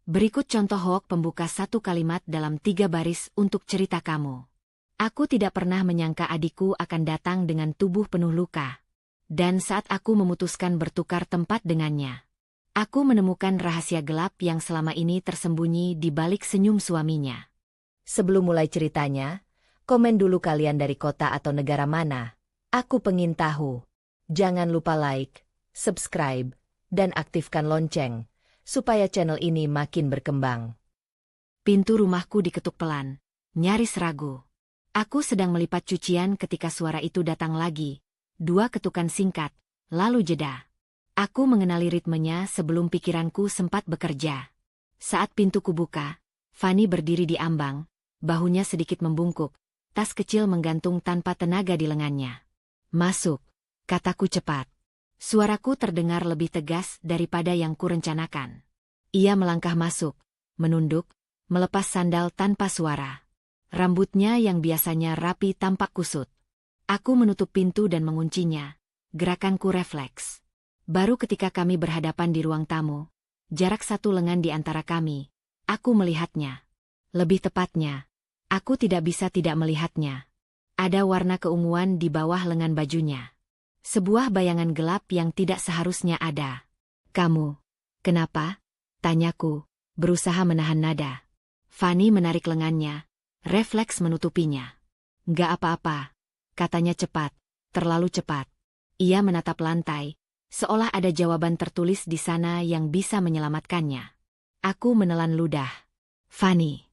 Berikut contoh hoax pembuka satu kalimat dalam 3 baris untuk cerita kamu. Aku tidak pernah menyangka adikku akan datang dengan tubuh penuh luka. Dan saat aku memutuskan bertukar tempat dengannya, aku menemukan rahasia gelap yang selama ini tersembunyi di balik senyum suaminya. Sebelum mulai ceritanya, komen dulu kalian dari kota atau negara mana. Aku pengen tahu. Jangan lupa like, subscribe, dan aktifkan lonceng, supaya channel ini makin berkembang. Pintu rumahku diketuk pelan, nyaris ragu. Aku sedang melipat cucian ketika suara itu datang lagi. 2 ketukan singkat, lalu jeda. Aku mengenali ritmenya sebelum pikiranku sempat bekerja. Saat pintu kubuka, Fanny berdiri di ambang, bahunya sedikit membungkuk, tas kecil menggantung tanpa tenaga di lengannya. Masuk, kataku cepat. Suaraku terdengar lebih tegas daripada yang kurencanakan. Ia melangkah masuk, menunduk, melepas sandal tanpa suara. Rambutnya yang biasanya rapi tampak kusut. Aku menutup pintu dan menguncinya. Gerakanku refleks. Baru ketika kami berhadapan di ruang tamu, jarak 1 lengan di antara kami, aku melihatnya. Lebih tepatnya, aku tidak bisa tidak melihatnya. Ada warna keunguan di bawah lengan bajunya. Sebuah bayangan gelap yang tidak seharusnya ada. Kamu, kenapa? Tanyaku, berusaha menahan nada. Fanny menarik lengannya, refleks menutupinya. Nggak apa-apa, katanya cepat, terlalu cepat. Ia menatap lantai, seolah ada jawaban tertulis di sana yang bisa menyelamatkannya. Aku menelan ludah. Fanny.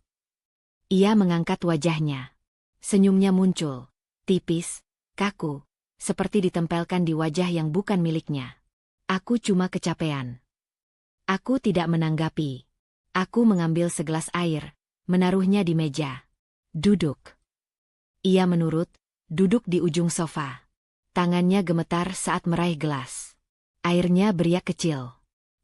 Ia mengangkat wajahnya. Senyumnya muncul, tipis, kaku, seperti ditempelkan di wajah yang bukan miliknya. Aku cuma kecapean. Aku tidak menanggapi. Aku mengambil segelas air, menaruhnya di meja. Duduk. Ia menurut, duduk di ujung sofa. Tangannya gemetar saat meraih gelas. Airnya beriak kecil.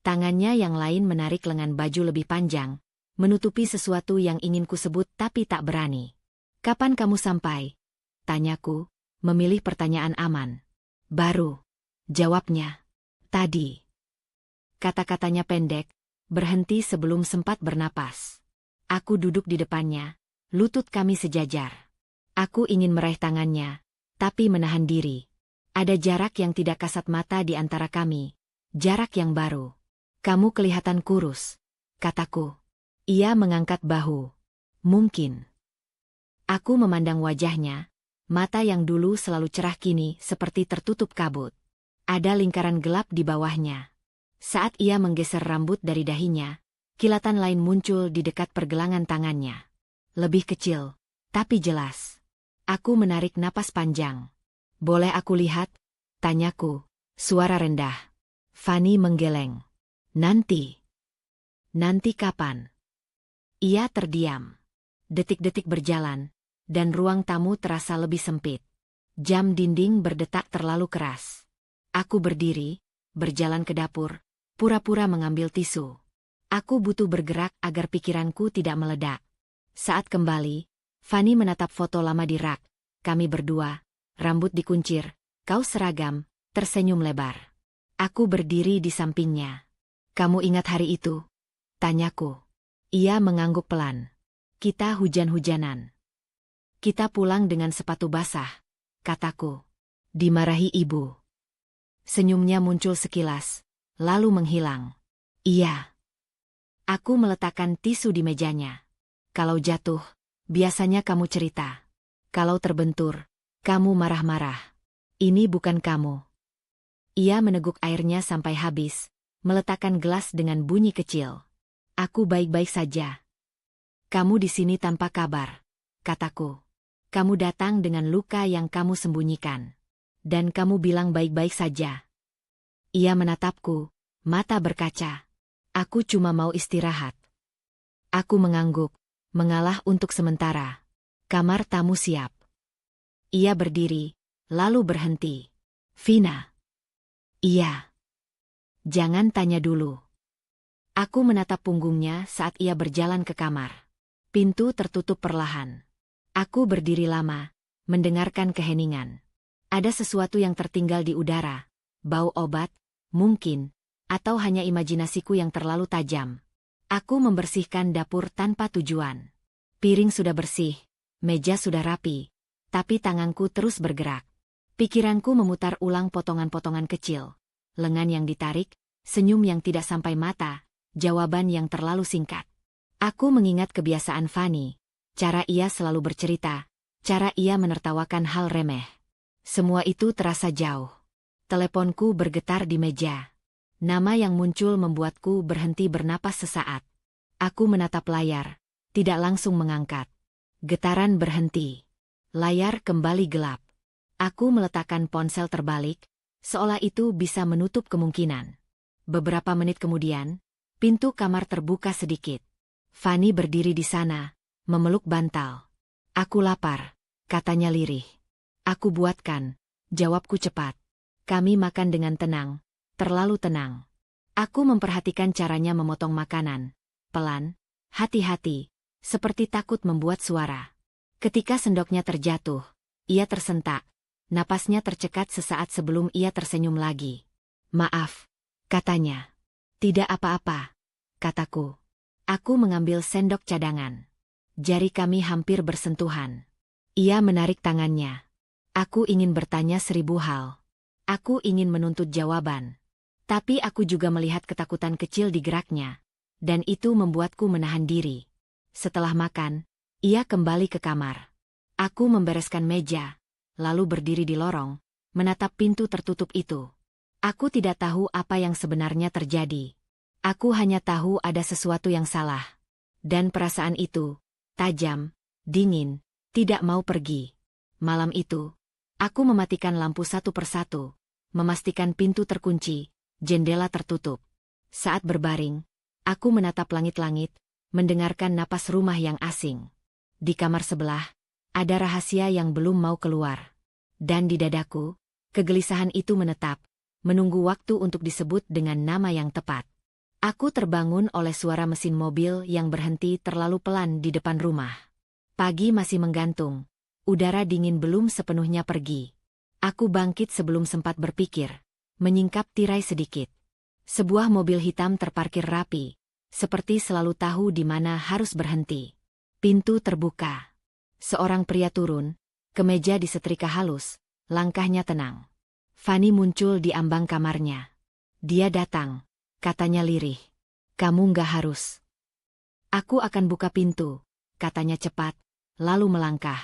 Tangannya yang lain menarik lengan baju lebih panjang, menutupi sesuatu yang ingin kusebut tapi tak berani. Kapan kamu sampai? Tanyaku, memilih pertanyaan aman. Baru. Jawabnya. Tadi. Kata-katanya pendek, berhenti sebelum sempat bernapas. Aku duduk di depannya, lutut kami sejajar. Aku ingin meraih tangannya, tapi menahan diri. Ada jarak yang tidak kasat mata di antara kami, jarak yang baru. Kamu kelihatan kurus, kataku. Ia mengangkat bahu. Mungkin. Aku memandang wajahnya, mata yang dulu selalu cerah kini seperti tertutup kabut. Ada lingkaran gelap di bawahnya. Saat ia menggeser rambut dari dahinya, kilatan lain muncul di dekat pergelangan tangannya. Lebih kecil, tapi jelas. Aku menarik napas panjang. Boleh aku lihat? Tanyaku, suara rendah. Fanny menggeleng. Nanti. Nanti kapan? Ia terdiam. Detik-detik berjalan, dan ruang tamu terasa lebih sempit. Jam dinding berdetak terlalu keras. Aku berdiri, berjalan ke dapur, pura-pura mengambil tisu. Aku butuh bergerak agar pikiranku tidak meledak. Saat kembali, Fanny menatap foto lama di rak. Kami berdua, rambut dikuncir, kaos seragam, tersenyum lebar. Aku berdiri di sampingnya. Kamu ingat hari itu? Tanyaku. Ia mengangguk pelan. Kita hujan-hujanan. Kita pulang dengan sepatu basah, kataku. Dimarahi ibu. Senyumnya muncul sekilas, lalu menghilang. Iya. Aku meletakkan tisu di mejanya. Kalau jatuh, biasanya kamu cerita. Kalau terbentur, kamu marah-marah. Ini bukan kamu. Ia meneguk airnya sampai habis, meletakkan gelas dengan bunyi kecil. Aku baik-baik saja. Kamu di sini tanpa kabar, kataku. Kamu datang dengan luka yang kamu sembunyikan. Dan kamu bilang baik-baik saja. Ia menatapku, mata berkaca. Aku cuma mau istirahat. Aku mengangguk, mengalah untuk sementara. Kamar tamu siap. Ia berdiri, lalu berhenti. Vina. Iya. Jangan tanya dulu. Aku menatap punggungnya saat ia berjalan ke kamar. Pintu tertutup perlahan. Aku berdiri lama, mendengarkan keheningan. Ada sesuatu yang tertinggal di udara. Bau obat, mungkin, atau hanya imajinasiku yang terlalu tajam. Aku membersihkan dapur tanpa tujuan. Piring sudah bersih, meja sudah rapi, tapi tanganku terus bergerak. Pikiranku memutar ulang potongan-potongan kecil. Lengan yang ditarik, senyum yang tidak sampai mata, jawaban yang terlalu singkat. Aku mengingat kebiasaan Fanny, cara ia selalu bercerita, cara ia menertawakan hal remeh. Semua itu terasa jauh. Teleponku bergetar di meja. Nama yang muncul membuatku berhenti bernapas sesaat. Aku menatap layar, tidak langsung mengangkat. Getaran berhenti. Layar kembali gelap. Aku meletakkan ponsel terbalik, seolah itu bisa menutup kemungkinan. Beberapa menit kemudian, pintu kamar terbuka sedikit. Fanny berdiri di sana, memeluk bantal. Aku lapar, katanya lirih. Aku buatkan, jawabku cepat. Kami makan dengan tenang, terlalu tenang. Aku memperhatikan caranya memotong makanan. Pelan, hati-hati, seperti takut membuat suara. Ketika sendoknya terjatuh, ia tersentak. Napasnya tercekat sesaat sebelum ia tersenyum lagi. Maaf, katanya. Tidak apa-apa, kataku. Aku mengambil sendok cadangan. Jari kami hampir bersentuhan. Ia menarik tangannya. Aku ingin bertanya 1000 hal. Aku ingin menuntut jawaban. Tapi aku juga melihat ketakutan kecil di geraknya. Dan itu membuatku menahan diri. Setelah makan, ia kembali ke kamar. Aku membereskan meja, lalu berdiri di lorong, menatap pintu tertutup itu. Aku tidak tahu apa yang sebenarnya terjadi. Aku hanya tahu ada sesuatu yang salah. Dan perasaan itu, tajam, dingin, tidak mau pergi. Malam itu, aku mematikan lampu satu persatu, memastikan pintu terkunci, jendela tertutup. Saat berbaring, aku menatap langit-langit, mendengarkan napas rumah yang asing. Di kamar sebelah, ada rahasia yang belum mau keluar. Dan di dadaku, kegelisahan itu menetap, menunggu waktu untuk disebut dengan nama yang tepat. Aku terbangun oleh suara mesin mobil yang berhenti terlalu pelan di depan rumah. Pagi masih menggantung, udara dingin belum sepenuhnya pergi. Aku bangkit sebelum sempat berpikir, menyingkap tirai sedikit. Sebuah mobil hitam terparkir rapi, seperti selalu tahu di mana harus berhenti. Pintu terbuka. Seorang pria turun, kemeja disetrika halus, langkahnya tenang. Fanny muncul di ambang kamarnya. Dia datang, katanya lirih. Kamu nggak harus. Aku akan buka pintu, katanya cepat, lalu melangkah.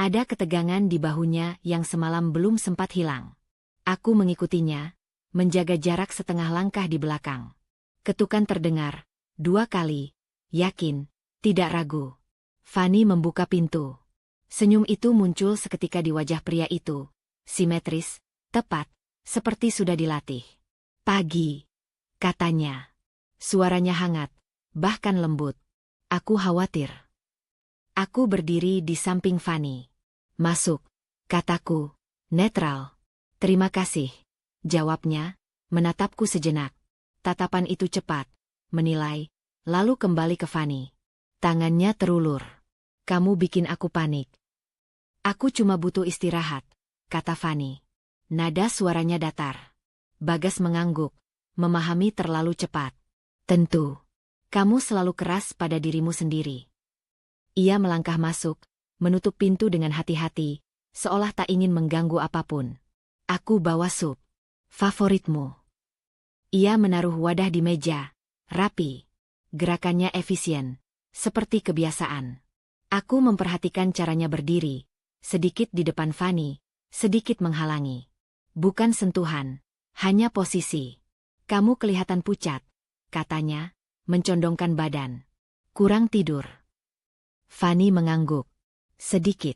Ada ketegangan di bahunya yang semalam belum sempat hilang. Aku mengikutinya, menjaga jarak setengah langkah di belakang. Ketukan terdengar, 2 kali, yakin, tidak ragu. Fanny membuka pintu. Senyum itu muncul seketika di wajah pria itu, simetris, tepat, seperti sudah dilatih. Pagi, katanya. Suaranya hangat, bahkan lembut. Aku khawatir. Aku berdiri di samping Fanny. Masuk, kataku, netral. Terima kasih, jawabnya, menatapku sejenak. Tatapan itu cepat, menilai, lalu kembali ke Fanny. Tangannya terulur. Kamu bikin aku panik. Aku cuma butuh istirahat, kata Fanny. Nada suaranya datar. Bagas mengangguk, memahami terlalu cepat. Tentu. Kamu selalu keras pada dirimu sendiri. Ia melangkah masuk, menutup pintu dengan hati-hati, seolah tak ingin mengganggu apapun. Aku bawa sup. Favoritmu. Ia menaruh wadah di meja, rapi. Gerakannya efisien, seperti kebiasaan. Aku memperhatikan caranya berdiri, sedikit di depan Fanny, sedikit menghalangi. Bukan sentuhan, hanya posisi. Kamu kelihatan pucat, katanya, mencondongkan badan. Kurang tidur. Fanny mengangguk. Sedikit.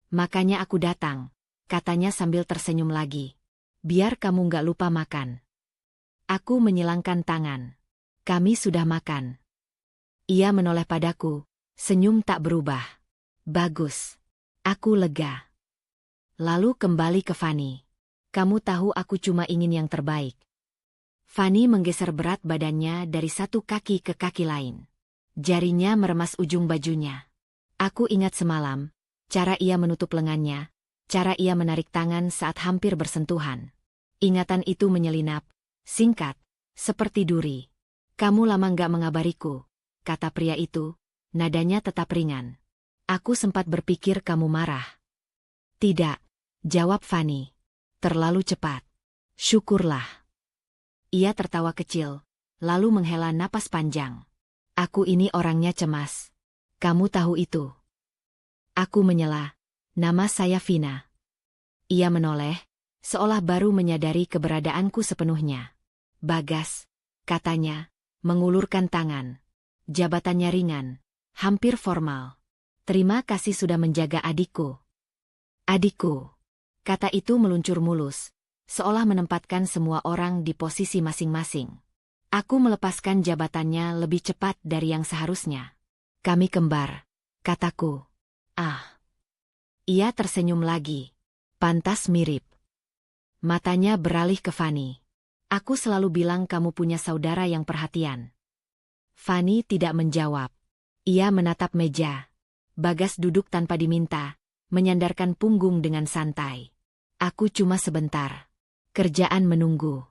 Makanya aku datang, katanya sambil tersenyum lagi. Biar kamu nggak lupa makan. Aku menyilangkan tangan. Kami sudah makan. Ia menoleh padaku, senyum tak berubah. Bagus. Aku lega. Lalu kembali ke Fanny. Kamu tahu aku cuma ingin yang terbaik. Fanny menggeser berat badannya dari satu kaki ke kaki lain. Jarinya meremas ujung bajunya. Aku ingat semalam, cara ia menutup lengannya, cara ia menarik tangan saat hampir bersentuhan. Ingatan itu menyelinap, singkat, seperti duri. Kamu lama nggak mengabariku, kata pria itu, nadanya tetap ringan. Aku sempat berpikir kamu marah. Tidak, jawab Fanny. Terlalu cepat. Syukurlah. Ia tertawa kecil, lalu menghela napas panjang. Aku ini orangnya cemas. Kamu tahu itu. Aku menyela. Nama saya Vina. Ia menoleh, seolah baru menyadari keberadaanku sepenuhnya. Bagas, katanya, mengulurkan tangan. Jabatannya ringan, hampir formal. Terima kasih sudah menjaga adikku. Adikku. Kata itu meluncur mulus, seolah menempatkan semua orang di posisi masing-masing. Aku melepaskan jabatannya lebih cepat dari yang seharusnya. Kami kembar, kataku. Ah. Ia tersenyum lagi. Pantas mirip. Matanya beralih ke Fanny. Aku selalu bilang kamu punya saudara yang perhatian. Fanny tidak menjawab. Ia menatap meja. Bagas duduk tanpa diminta, menyandarkan punggung dengan santai. Aku cuma sebentar. Kerjaan menunggu.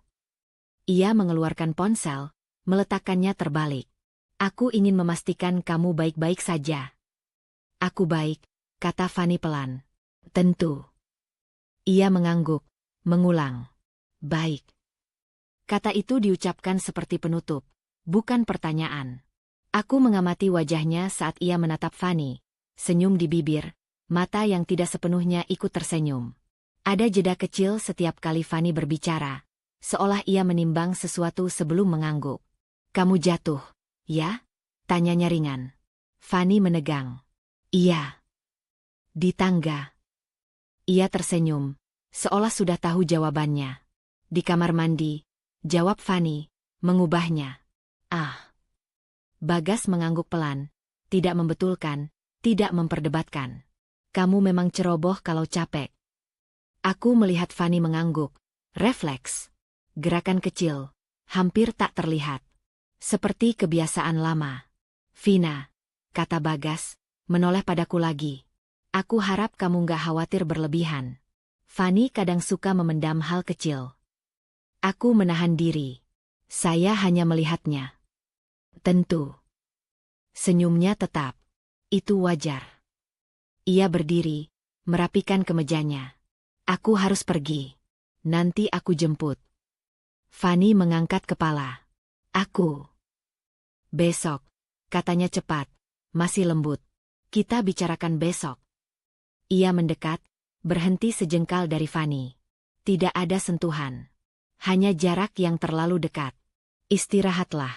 Ia mengeluarkan ponsel, meletakkannya terbalik. Aku ingin memastikan kamu baik-baik saja. Aku baik, kata Fanny pelan. Tentu. Ia mengangguk, mengulang. Baik. Kata itu diucapkan seperti penutup, bukan pertanyaan. Aku mengamati wajahnya saat ia menatap Fanny. Senyum di bibir, mata yang tidak sepenuhnya ikut tersenyum. Ada jeda kecil setiap kali Fanny berbicara, seolah ia menimbang sesuatu sebelum mengangguk. Kamu jatuh, ya? Tanyanya ringan. Fanny menegang. Iya. Di tangga. Ia tersenyum, seolah sudah tahu jawabannya. Di kamar mandi, jawab Fanny, mengubahnya. Ah. Bagas mengangguk pelan, tidak membetulkan, tidak memperdebatkan. Kamu memang ceroboh kalau capek. Aku melihat Fanny mengangguk, refleks. Gerakan kecil, hampir tak terlihat. Seperti kebiasaan lama. Vina, kata Bagas, menoleh padaku lagi. Aku harap kamu nggak khawatir berlebihan. Fanny kadang suka memendam hal kecil. Aku menahan diri. Saya hanya melihatnya. Tentu. Senyumnya tetap. Itu wajar. Ia berdiri, merapikan kemejanya. Aku harus pergi. Nanti aku jemput. Fanny mengangkat kepala. Aku. Besok, katanya cepat, masih lembut. Kita bicarakan besok. Ia mendekat, berhenti sejengkal dari Fanny. Tidak ada sentuhan. Hanya jarak yang terlalu dekat. Istirahatlah.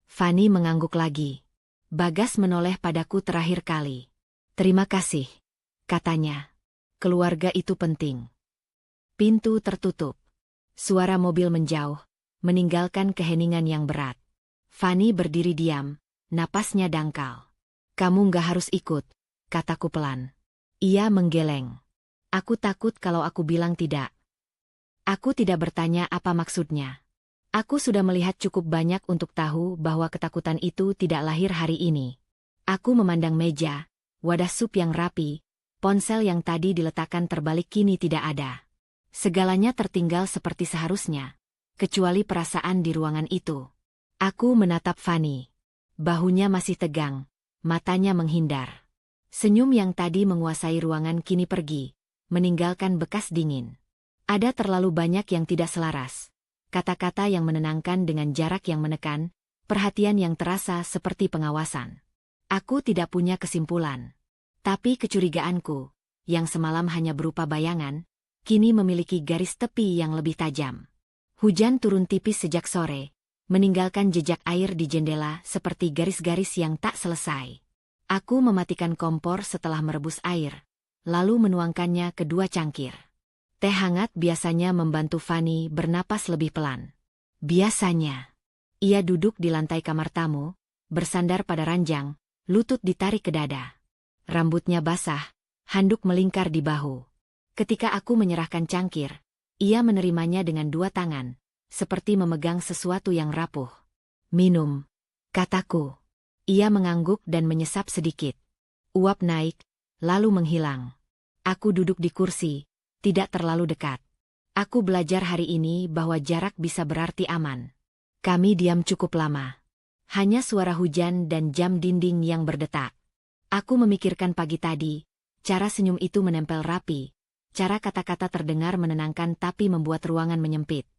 Fanny mengangguk lagi. Bagas menoleh padaku terakhir kali. Terima kasih, katanya. Keluarga itu penting. Pintu tertutup. Suara mobil menjauh, meninggalkan keheningan yang berat. Fanny berdiri diam, napasnya dangkal. Kamu nggak harus ikut, kataku pelan. Ia menggeleng. Aku takut kalau aku bilang tidak. Aku tidak bertanya apa maksudnya. Aku sudah melihat cukup banyak untuk tahu bahwa ketakutan itu tidak lahir hari ini. Aku memandang meja, wadah sup yang rapi, ponsel yang tadi diletakkan terbalik kini tidak ada. Segalanya tertinggal seperti seharusnya, kecuali perasaan di ruangan itu. Aku menatap Fanny. Bahunya masih tegang, matanya menghindar. Senyum yang tadi menguasai ruangan kini pergi, meninggalkan bekas dingin. Ada terlalu banyak yang tidak selaras. Kata-kata yang menenangkan dengan jarak yang menekan, perhatian yang terasa seperti pengawasan. Aku tidak punya kesimpulan. Tapi kecurigaanku, yang semalam hanya berupa bayangan, kini memiliki garis tepi yang lebih tajam. Hujan turun tipis sejak sore, meninggalkan jejak air di jendela seperti garis-garis yang tak selesai. Aku mematikan kompor setelah merebus air, lalu menuangkannya ke 2 cangkir. Teh hangat biasanya membantu Fanny bernapas lebih pelan. Biasanya. Ia duduk di lantai kamar tamu, bersandar pada ranjang, lutut ditarik ke dada. Rambutnya basah, handuk melingkar di bahu. Ketika aku menyerahkan cangkir, ia menerimanya dengan 2 tangan, seperti memegang sesuatu yang rapuh. Minum, kataku. Ia mengangguk dan menyesap sedikit. Uap naik, lalu menghilang. Aku duduk di kursi, tidak terlalu dekat. Aku belajar hari ini bahwa jarak bisa berarti aman. Kami diam cukup lama. Hanya suara hujan dan jam dinding yang berdetak. Aku memikirkan pagi tadi, cara senyum itu menempel rapi, cara kata-kata terdengar menenangkan tapi membuat ruangan menyempit.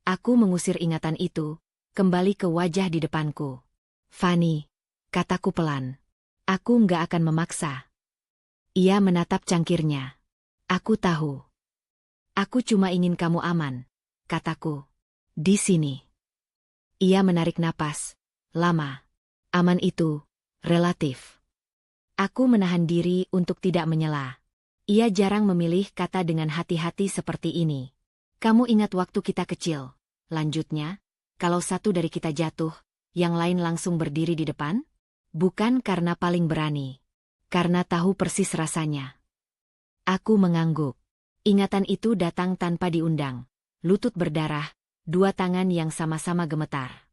Aku mengusir ingatan itu, kembali ke wajah di depanku. Fanny, kataku pelan. Aku nggak akan memaksa. Ia menatap cangkirnya. Aku tahu. Aku cuma ingin kamu aman, kataku. Di sini. Ia menarik napas. Lama. Aman itu, relatif. Aku menahan diri untuk tidak menyela. Ia jarang memilih kata dengan hati-hati seperti ini. Kamu ingat waktu kita kecil? Lanjutnya, kalau satu dari kita jatuh, yang lain langsung berdiri di depan? Bukan karena paling berani. Karena tahu persis rasanya. Aku mengangguk. Ingatan itu datang tanpa diundang. Lutut berdarah, dua tangan yang sama-sama gemetar.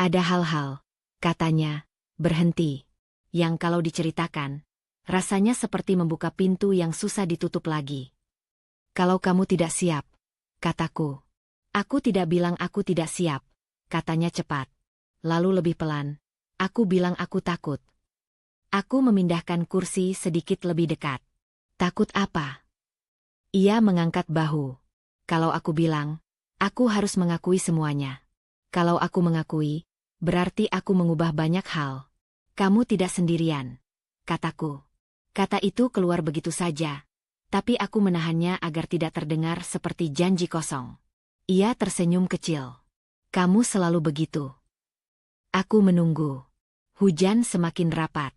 Ada hal-hal, katanya, berhenti. Yang kalau diceritakan, rasanya seperti membuka pintu yang susah ditutup lagi. Kalau kamu tidak siap, kataku. Aku tidak bilang aku tidak siap, katanya cepat. Lalu lebih pelan, aku bilang aku takut. Aku memindahkan kursi sedikit lebih dekat. Takut apa? Ia mengangkat bahu. Kalau aku bilang, aku harus mengakui semuanya. Kalau aku mengakui, berarti aku mengubah banyak hal. Kamu tidak sendirian, kataku. Kata itu keluar begitu saja, tapi aku menahannya agar tidak terdengar seperti janji kosong. Ia tersenyum kecil. Kamu selalu begitu. Aku menunggu. Hujan semakin rapat.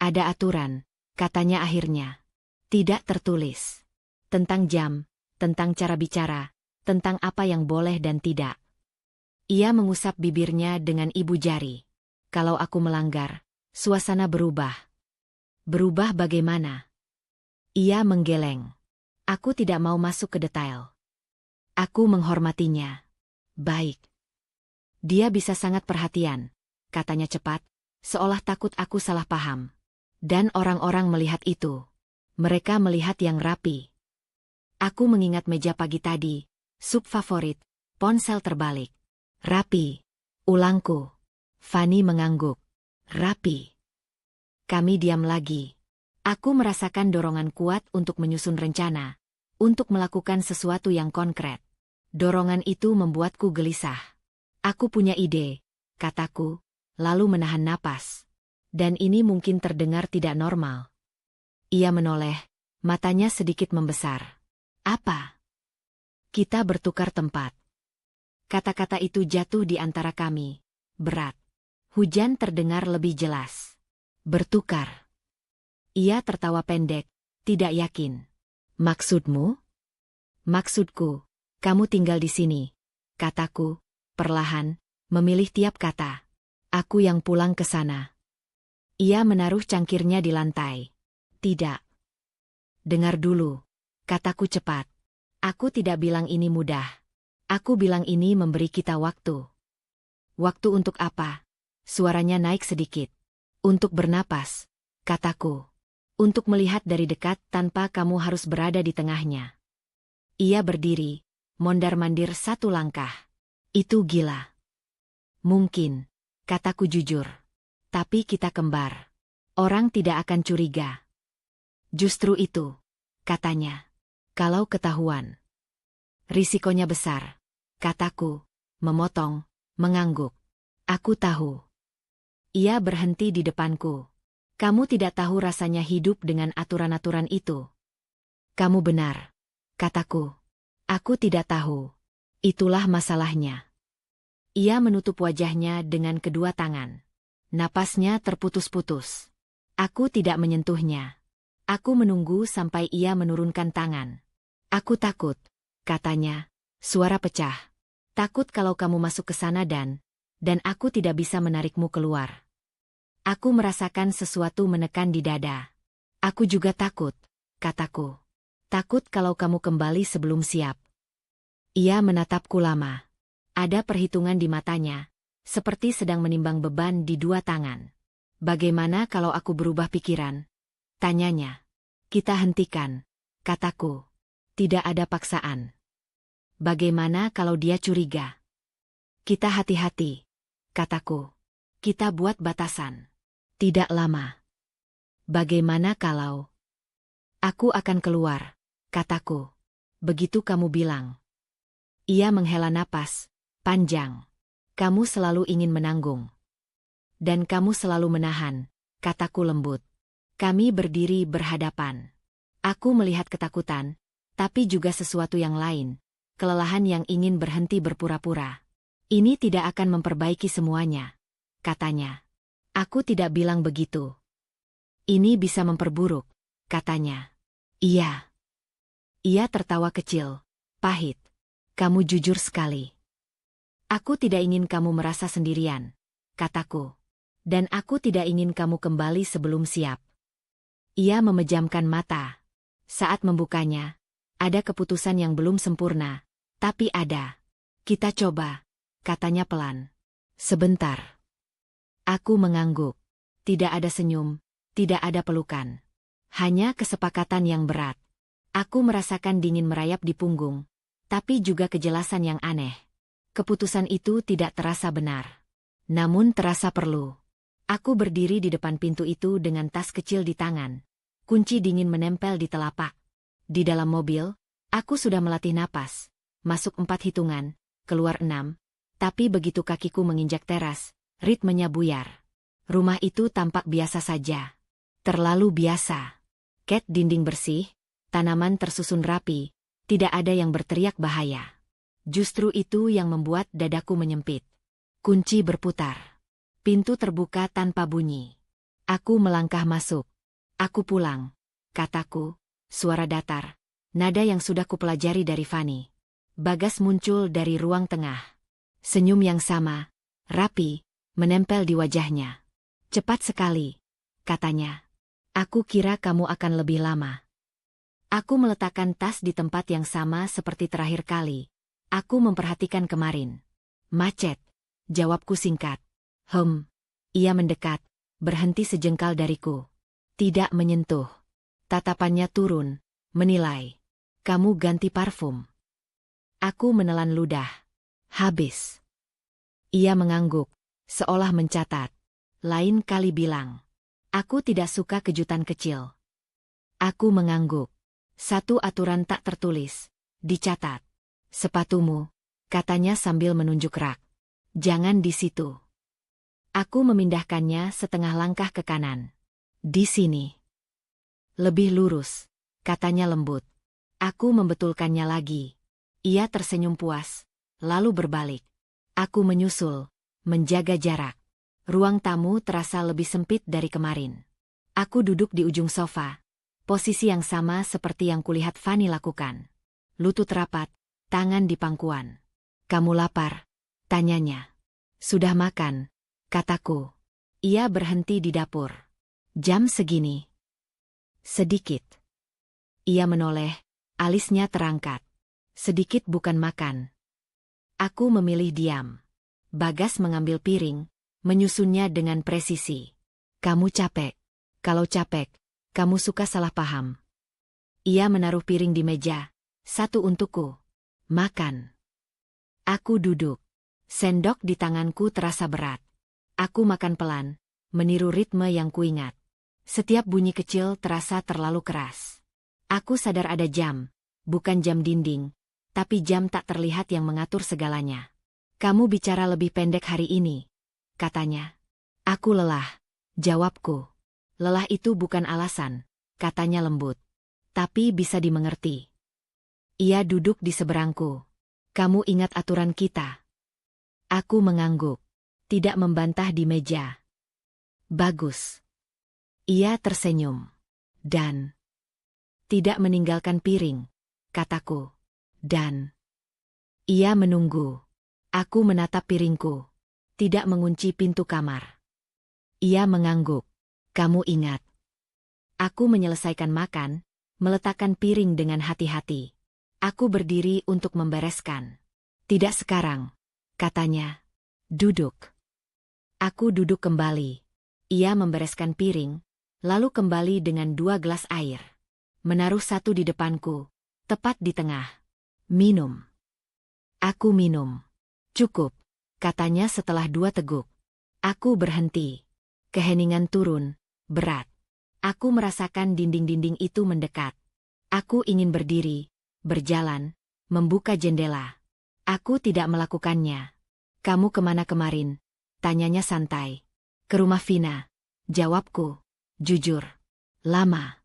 Ada aturan, katanya akhirnya. Tidak tertulis. Tentang jam, tentang cara bicara, tentang apa yang boleh dan tidak. Ia mengusap bibirnya dengan ibu jari. Kalau aku melanggar, suasana berubah. Berubah bagaimana? Ia menggeleng. Aku tidak mau masuk ke detail. Aku menghormatinya. Baik. Dia bisa sangat perhatian, katanya cepat, seolah takut aku salah paham. Dan orang-orang melihat itu. Mereka melihat yang rapi. Aku mengingat meja pagi tadi, sup favorit, ponsel terbalik. Rapi. Ulangku. Fanny mengangguk. Rapi. Kami diam lagi. Aku merasakan dorongan kuat untuk menyusun rencana, untuk melakukan sesuatu yang konkret. Dorongan itu membuatku gelisah. Aku punya ide, kataku, lalu menahan napas. Dan ini mungkin terdengar tidak normal. Ia menoleh, matanya sedikit membesar. Apa? Kita bertukar tempat. Kata-kata itu jatuh di antara kami. Berat. Hujan terdengar lebih jelas. Bertukar. Ia tertawa pendek, tidak yakin. Maksudmu? Maksudku, kamu tinggal di sini, kataku, perlahan, memilih tiap kata. Aku yang pulang ke sana. Ia menaruh cangkirnya di lantai. Tidak. Dengar dulu, kataku cepat. Aku tidak bilang ini mudah. Aku bilang ini memberi kita waktu. Waktu untuk apa? Suaranya naik sedikit. Untuk bernapas, kataku. Untuk melihat dari dekat tanpa kamu harus berada di tengahnya. Ia berdiri, mondar-mandir satu langkah. Itu gila. Mungkin, kataku jujur. Tapi kita kembar. Orang tidak akan curiga. Justru itu, katanya. Kalau ketahuan. Risikonya besar, kataku, memotong, mengangguk. Aku tahu. Ia berhenti di depanku. Kamu tidak tahu rasanya hidup dengan aturan-aturan itu. Kamu benar, kataku. Aku tidak tahu. Itulah masalahnya. Ia menutup wajahnya dengan kedua tangan. Napasnya terputus-putus. Aku tidak menyentuhnya. Aku menunggu sampai ia menurunkan tangan. Aku takut, katanya, suara pecah. Takut kalau kamu masuk ke sana dan aku tidak bisa menarikmu keluar. Aku merasakan sesuatu menekan di dada. Aku juga takut, kataku. Takut kalau kamu kembali sebelum siap. Ia menatapku lama. Ada perhitungan di matanya, seperti sedang menimbang beban di dua tangan. Bagaimana kalau aku berubah pikiran? Tanyanya. Kita hentikan, kataku. Tidak ada paksaan. Bagaimana kalau dia curiga? Kita hati-hati. kataku. Kita buat batasan. Tidak lama. Bagaimana kalau... Aku akan keluar, kataku. Begitu kamu bilang. Ia menghela napas panjang. Kamu selalu ingin menanggung. Dan kamu selalu menahan, kataku lembut. Kami berdiri berhadapan. Aku melihat ketakutan, tapi juga sesuatu yang lain. Kelelahan yang ingin berhenti berpura-pura. Ini tidak akan memperbaiki semuanya, katanya. Aku tidak bilang begitu. Ini bisa memperburuk, katanya. Iya. Ia tertawa kecil, pahit. Kamu jujur sekali. Aku tidak ingin kamu merasa sendirian, kataku. Dan aku tidak ingin kamu kembali sebelum siap. Ia memejamkan mata. Saat membukanya, ada keputusan yang belum sempurna, tapi ada. Kita coba, katanya pelan. Sebentar. Aku mengangguk. Tidak ada senyum, tidak ada pelukan. Hanya kesepakatan yang berat. Aku merasakan dingin merayap di punggung, tapi juga kejelasan yang aneh. Keputusan itu tidak terasa benar. Namun terasa perlu. Aku berdiri di depan pintu itu dengan tas kecil di tangan. Kunci dingin menempel di telapak. Di dalam mobil, aku sudah melatih napas. Masuk 4 hitungan, keluar 6. Tapi begitu kakiku menginjak teras, ritmenya buyar. Rumah itu tampak biasa saja. Terlalu biasa. Cat dinding bersih, tanaman tersusun rapi, tidak ada yang berteriak bahaya. Justru itu yang membuat dadaku menyempit. Kunci berputar. Pintu terbuka tanpa bunyi. Aku melangkah masuk. Aku pulang, kataku, suara datar, nada yang sudah kupelajari dari Fanny. Bagas muncul dari ruang tengah. Senyum yang sama, rapi, menempel di wajahnya. Cepat sekali, katanya. Aku kira kamu akan lebih lama. Aku meletakkan tas di tempat yang sama seperti terakhir kali. Aku memperhatikan kemarin. Macet, jawabku singkat. Ia mendekat, berhenti sejengkal dariku. Tidak menyentuh. Tatapannya turun, menilai. Kamu ganti parfum. Aku menelan ludah. Habis. Ia mengangguk, seolah mencatat. Lain kali bilang. Aku tidak suka kejutan kecil. Aku mengangguk. Satu aturan tak tertulis. Dicatat. Sepatumu, katanya sambil menunjuk rak. Jangan di situ. Aku memindahkannya setengah langkah ke kanan. Di sini. Lebih lurus, katanya lembut. Aku membetulkannya lagi. Ia tersenyum puas, lalu berbalik. Aku menyusul, menjaga jarak. Ruang tamu terasa lebih sempit dari kemarin. Aku duduk di ujung sofa, posisi yang sama seperti yang kulihat Fanny lakukan. Lutut rapat, tangan di pangkuan. Kamu lapar? Tanyanya. Sudah makan, kataku. Ia berhenti di dapur. Jam segini. Sedikit. Ia menoleh, alisnya terangkat. Sedikit bukan makan. Aku memilih diam. Bagas mengambil piring, menyusunnya dengan presisi. Kamu capek. Kalau capek, kamu suka salah paham. Ia menaruh piring di meja. Satu untukku. Makan. Aku duduk. Sendok di tanganku terasa berat. Aku makan pelan, meniru ritme yang kuingat. Setiap bunyi kecil terasa terlalu keras. Aku sadar ada jam, bukan jam dinding, tapi jam tak terlihat yang mengatur segalanya. Kamu bicara lebih pendek hari ini, katanya. Aku lelah, jawabku. Lelah itu bukan alasan, katanya lembut. Tapi bisa dimengerti. Ia duduk di seberangku. Kamu ingat aturan kita? Aku mengangguk. Tidak membantah di meja. Bagus. Ia tersenyum. Dan tidak meninggalkan piring, kataku. Dan ia menunggu. Aku menatap piringku. Tidak mengunci pintu kamar. Ia mengangguk. Kamu ingat. Aku menyelesaikan makan, meletakkan piring dengan hati-hati. Aku berdiri untuk membereskan. Tidak sekarang, katanya. Duduk. Aku duduk kembali. Ia membereskan piring, lalu kembali dengan 2 gelas air. Menaruh satu di depanku, tepat di tengah. Minum. Aku minum. Cukup, katanya setelah 2 teguk. Aku berhenti. Keheningan turun, berat. Aku merasakan dinding-dinding itu mendekat. Aku ingin berdiri, berjalan, membuka jendela. Aku tidak melakukannya. Kamu kemana kemarin? Tanyanya santai. Ke rumah Vina. Jawabku. Jujur. Lama.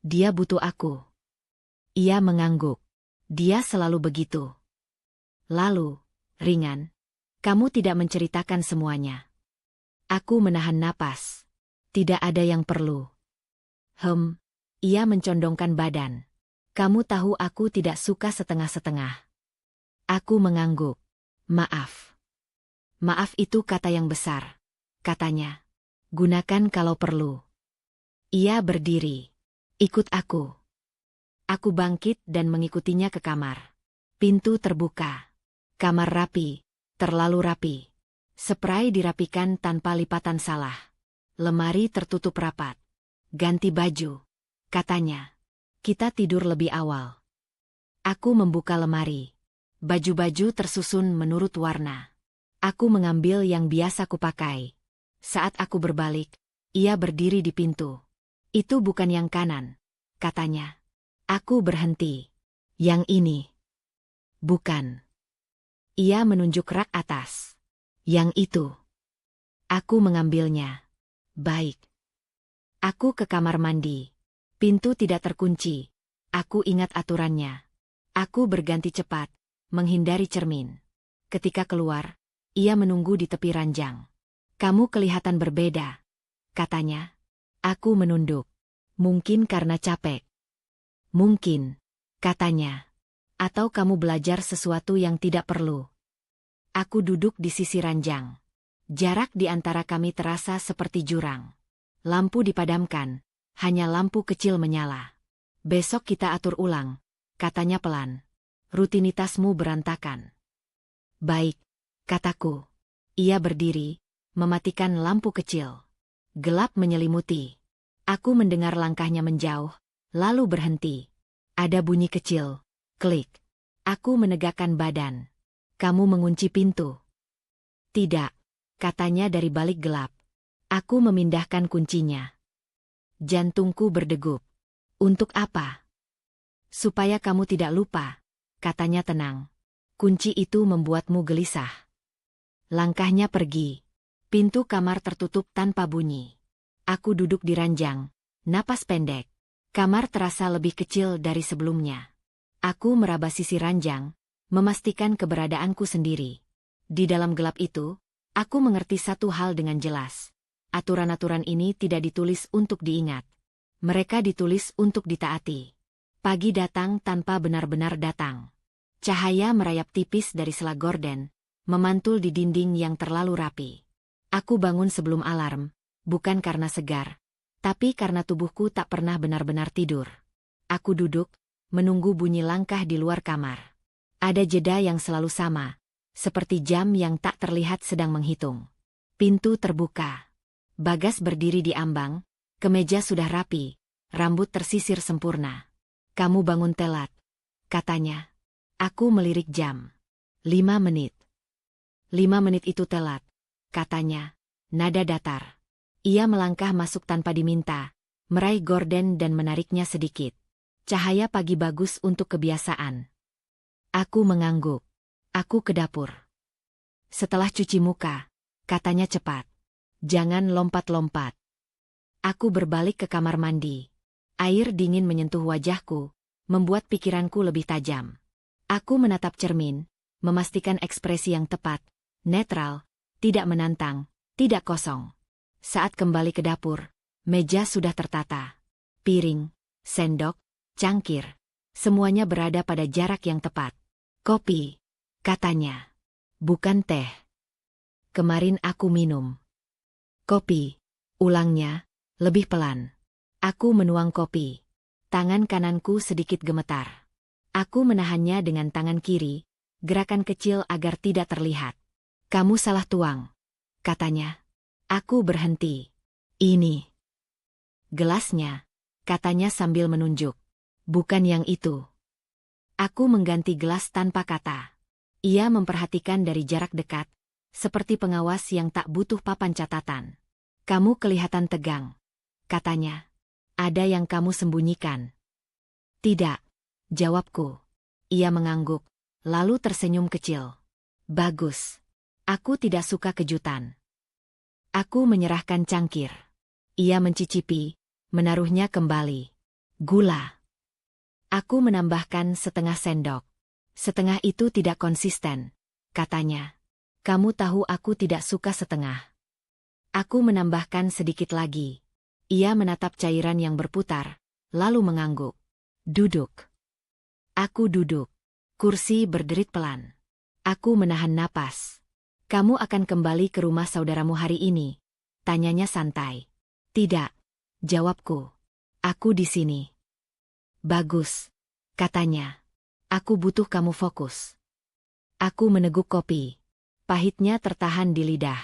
Dia butuh aku. Ia mengangguk. Dia selalu begitu. Lalu, ringan. Kamu tidak menceritakan semuanya. Aku menahan napas. Tidak ada yang perlu. Ia mencondongkan badan. Kamu tahu aku tidak suka setengah-setengah. Aku mengangguk. Maaf. Maaf itu kata yang besar. Katanya. Gunakan kalau perlu. Ia berdiri. Ikut aku. Aku bangkit dan mengikutinya ke kamar. Pintu terbuka. Kamar rapi, terlalu rapi. Spray dirapikan tanpa lipatan salah. Lemari tertutup rapat. Ganti baju. Katanya. Kita tidur lebih awal. Aku membuka lemari. Baju-baju tersusun menurut warna. Aku mengambil yang biasa kupakai. Saat aku berbalik, ia berdiri di pintu. Itu bukan yang kanan, katanya. Aku berhenti. Yang ini. Bukan. Ia menunjuk rak atas. Yang itu. Aku mengambilnya. Baik. Aku ke kamar mandi. Pintu tidak terkunci. Aku ingat aturannya. Aku berganti cepat, menghindari cermin. Ketika keluar, ia menunggu di tepi ranjang. Kamu kelihatan berbeda, katanya. Aku menunduk. Mungkin karena capek. Mungkin, katanya. Atau kamu belajar sesuatu yang tidak perlu. Aku duduk di sisi ranjang. Jarak di antara kami terasa seperti jurang. Lampu dipadamkan, hanya lampu kecil menyala. Besok kita atur ulang, katanya pelan. Rutinitasmu berantakan. Baik, kataku. Ia berdiri, mematikan lampu kecil. Gelap menyelimuti. Aku mendengar langkahnya menjauh, lalu berhenti. Ada bunyi kecil. Klik. Aku menegakkan badan. Kamu mengunci pintu. Tidak, katanya dari balik gelap. Aku memindahkan kuncinya. Jantungku berdegup. Untuk apa? Supaya kamu tidak lupa, katanya tenang. Kunci itu membuatmu gelisah. Langkahnya pergi. Pintu kamar tertutup tanpa bunyi. Aku duduk di ranjang, napas pendek. Kamar terasa lebih kecil dari sebelumnya. Aku meraba sisi ranjang, memastikan keberadaanku sendiri. Di dalam gelap itu, aku mengerti satu hal dengan jelas. Aturan-aturan ini tidak ditulis untuk diingat. Mereka ditulis untuk ditaati. Pagi datang tanpa benar-benar datang. Cahaya merayap tipis dari sela gorden, memantul di dinding yang terlalu rapi. Aku bangun sebelum alarm, bukan karena segar, tapi karena tubuhku tak pernah benar-benar tidur. Aku duduk, menunggu bunyi langkah di luar kamar. Ada jeda yang selalu sama, seperti jam yang tak terlihat sedang menghitung. Pintu terbuka. Bagas berdiri di ambang, kemeja sudah rapi, rambut tersisir sempurna. Kamu bangun telat, katanya. Aku melirik jam. 5 menit. 5 menit itu telat, katanya. Nada datar. Ia melangkah masuk tanpa diminta, meraih gorden dan menariknya sedikit. Cahaya pagi bagus untuk kebiasaan. Aku mengangguk. Aku ke dapur. Setelah cuci muka, katanya cepat. Jangan lompat-lompat. Aku berbalik ke kamar mandi. Air dingin menyentuh wajahku, membuat pikiranku lebih tajam. Aku menatap cermin, memastikan ekspresi yang tepat, netral, tidak menantang, tidak kosong. Saat kembali ke dapur, meja sudah tertata. Piring, sendok, cangkir, semuanya berada pada jarak yang tepat. Kopi, katanya. Bukan teh. Kemarin aku minum. Kopi, ulangnya, lebih pelan. Aku menuang kopi. Tangan kananku sedikit gemetar. Aku menahannya dengan tangan kiri, gerakan kecil agar tidak terlihat. Kamu salah tuang, katanya. Aku berhenti. Ini. Gelasnya, katanya sambil menunjuk. Bukan yang itu. Aku mengganti gelas tanpa kata. Ia memperhatikan dari jarak dekat, seperti pengawas yang tak butuh papan catatan. Kamu kelihatan tegang, katanya. Ada yang kamu sembunyikan? Tidak, jawabku. Ia mengangguk, lalu tersenyum kecil. Bagus. Aku tidak suka kejutan. Aku menyerahkan cangkir. Ia mencicipi, menaruhnya kembali. Gula. Aku menambahkan setengah sendok. Setengah itu tidak konsisten, katanya. Kamu tahu aku tidak suka setengah. Aku menambahkan sedikit lagi. Ia menatap cairan yang berputar, lalu mengangguk. Duduk. Aku duduk. Kursi berderit pelan. Aku menahan napas. Kamu akan kembali ke rumah saudaramu hari ini? Tanyanya santai. Tidak, jawabku. Aku di sini. Bagus, katanya. Aku butuh kamu fokus. Aku meneguk kopi. Pahitnya tertahan di lidah.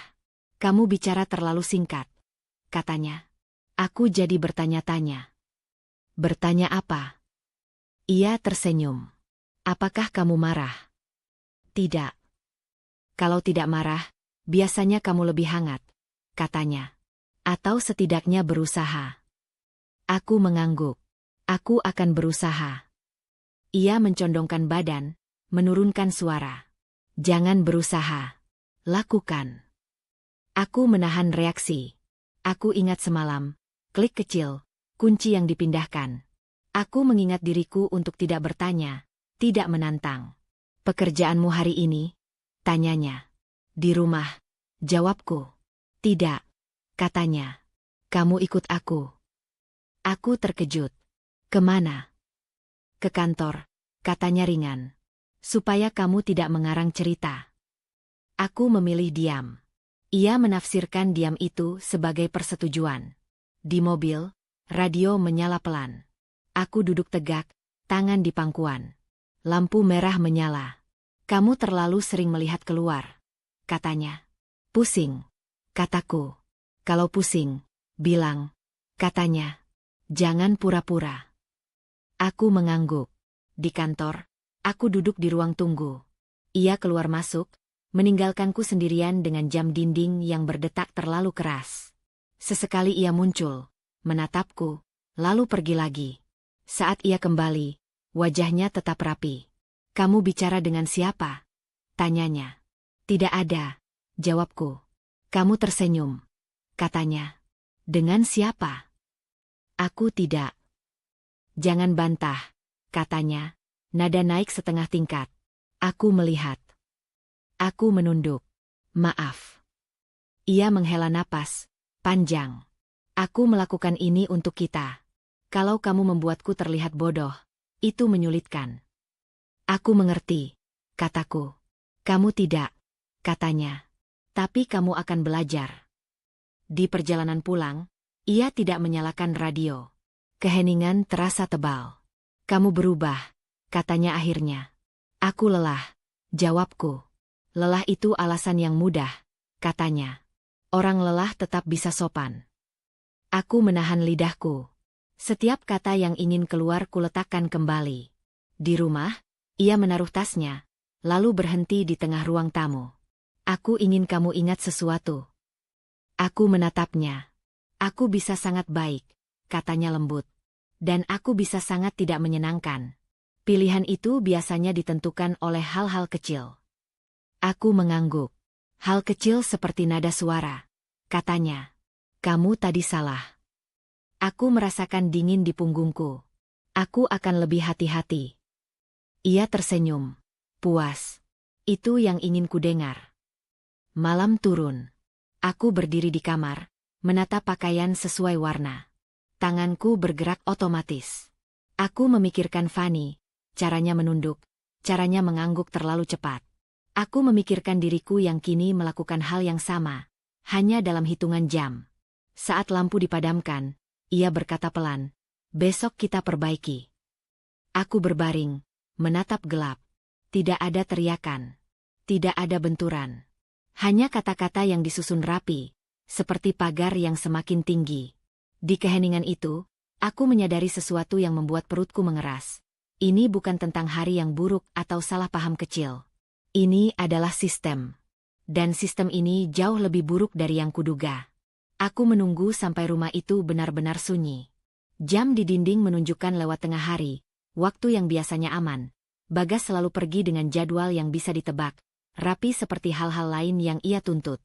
Kamu bicara terlalu singkat, katanya. Aku jadi bertanya-tanya. Bertanya apa? Ia tersenyum. Apakah kamu marah? Tidak. Kalau tidak marah, biasanya kamu lebih hangat, katanya. Atau setidaknya berusaha. Aku mengangguk. Aku akan berusaha. Ia mencondongkan badan, menurunkan suara. Jangan berusaha. Lakukan. Aku menahan reaksi. Aku ingat semalam. Klik kecil, kunci yang dipindahkan. Aku mengingat diriku untuk tidak bertanya, tidak menantang. Pekerjaanmu hari ini? Tanyanya. Di rumah, jawabku. Tidak, katanya. Kamu ikut aku. Aku terkejut. Kemana? Ke kantor, katanya ringan. Supaya kamu tidak mengarang cerita. Aku memilih diam. Ia menafsirkan diam itu sebagai persetujuan. Di mobil, radio menyala pelan. Aku duduk tegak, tangan di pangkuan. Lampu merah menyala. Kamu terlalu sering melihat keluar, katanya. Pusing, kataku. Kalau pusing, bilang, katanya. Jangan pura-pura. Aku mengangguk. Di kantor, aku duduk di ruang tunggu. Ia keluar masuk, meninggalkanku sendirian dengan jam dinding yang berdetak terlalu keras. Sesekali ia muncul, menatapku, lalu pergi lagi. Saat ia kembali, wajahnya tetap rapi. Kamu bicara dengan siapa? Tanyanya. Tidak ada, jawabku. Kamu tersenyum, katanya. Dengan siapa? Aku tidak. Jangan bantah, katanya. Nada naik setengah tingkat. Aku melihat. Aku menunduk. Maaf. Ia menghela napas panjang. Aku melakukan ini untuk kita. Kalau kamu membuatku terlihat bodoh, itu menyulitkan. Aku mengerti, kataku. Kamu tidak, katanya. Tapi kamu akan belajar. Di perjalanan pulang, ia tidak menyalakan radio. Keheningan terasa tebal. Kamu berubah, katanya akhirnya. Aku lelah, jawabku. Lelah itu alasan yang mudah, katanya. Orang lelah tetap bisa sopan. Aku menahan lidahku. Setiap kata yang ingin keluar kuletakkan kembali. Di rumah, ia menaruh tasnya, lalu berhenti di tengah ruang tamu. Aku ingin kamu ingat sesuatu. Aku menatapnya. Aku bisa sangat baik, katanya lembut. Dan aku bisa sangat tidak menyenangkan. Pilihan itu biasanya ditentukan oleh hal-hal kecil. Aku mengangguk. Hal kecil seperti nada suara. Katanya. Kamu tadi salah. Aku merasakan dingin di punggungku. Aku akan lebih hati-hati. Ia tersenyum. Puas. Itu yang ingin kudengar. Malam turun. Aku berdiri di kamar, menata pakaian sesuai warna. Tanganku bergerak otomatis. Aku memikirkan Fanny, caranya menunduk, caranya mengangguk terlalu cepat. Aku memikirkan diriku yang kini melakukan hal yang sama, hanya dalam hitungan jam. Saat lampu dipadamkan, ia berkata pelan, besok kita perbaiki. Aku berbaring, menatap gelap. Tidak ada teriakan. Tidak ada benturan. Hanya kata-kata yang disusun rapi, seperti pagar yang semakin tinggi. Di keheningan itu, aku menyadari sesuatu yang membuat perutku mengeras. Ini bukan tentang hari yang buruk atau salah paham kecil. Ini adalah sistem. Dan sistem ini jauh lebih buruk dari yang kuduga. Aku menunggu sampai rumah itu benar-benar sunyi. Jam di dinding menunjukkan lewat tengah hari, waktu yang biasanya aman. Bagas selalu pergi dengan jadwal yang bisa ditebak, rapi seperti hal-hal lain yang ia tuntut.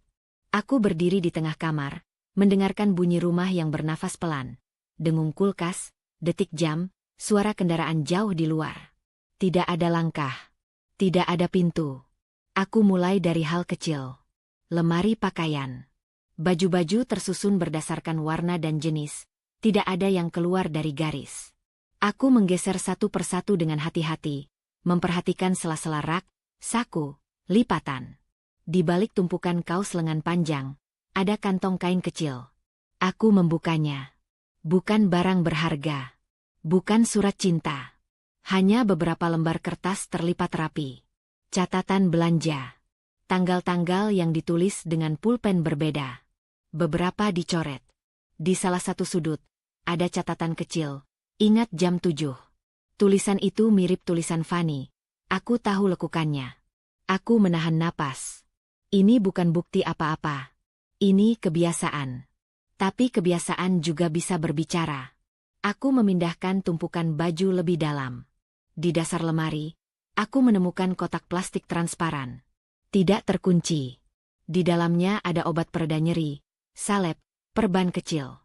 Aku berdiri di tengah kamar, mendengarkan bunyi rumah yang bernafas pelan. Dengung kulkas, detik jam, suara kendaraan jauh di luar. Tidak ada langkah. Tidak ada pintu. Aku mulai dari hal kecil. Lemari pakaian. Baju-baju tersusun berdasarkan warna dan jenis. Tidak ada yang keluar dari garis. Aku menggeser satu persatu dengan hati-hati, memperhatikan sela-sela rak, saku, lipatan. Di balik tumpukan kaos lengan panjang, ada kantong kain kecil. Aku membukanya. Bukan barang berharga. Bukan surat cinta. Hanya beberapa lembar kertas terlipat rapi. Catatan belanja. Tanggal-tanggal yang ditulis dengan pulpen berbeda. Beberapa dicoret. Di salah satu sudut, ada catatan kecil. Ingat jam 7. Tulisan itu mirip tulisan Fanny. Aku tahu lekukannya. Aku menahan napas. Ini bukan bukti apa-apa. Ini kebiasaan. Tapi kebiasaan juga bisa berbicara. Aku memindahkan tumpukan baju lebih dalam. Di dasar lemari, aku menemukan kotak plastik transparan. Tidak terkunci. Di dalamnya ada obat pereda nyeri, salep, perban kecil.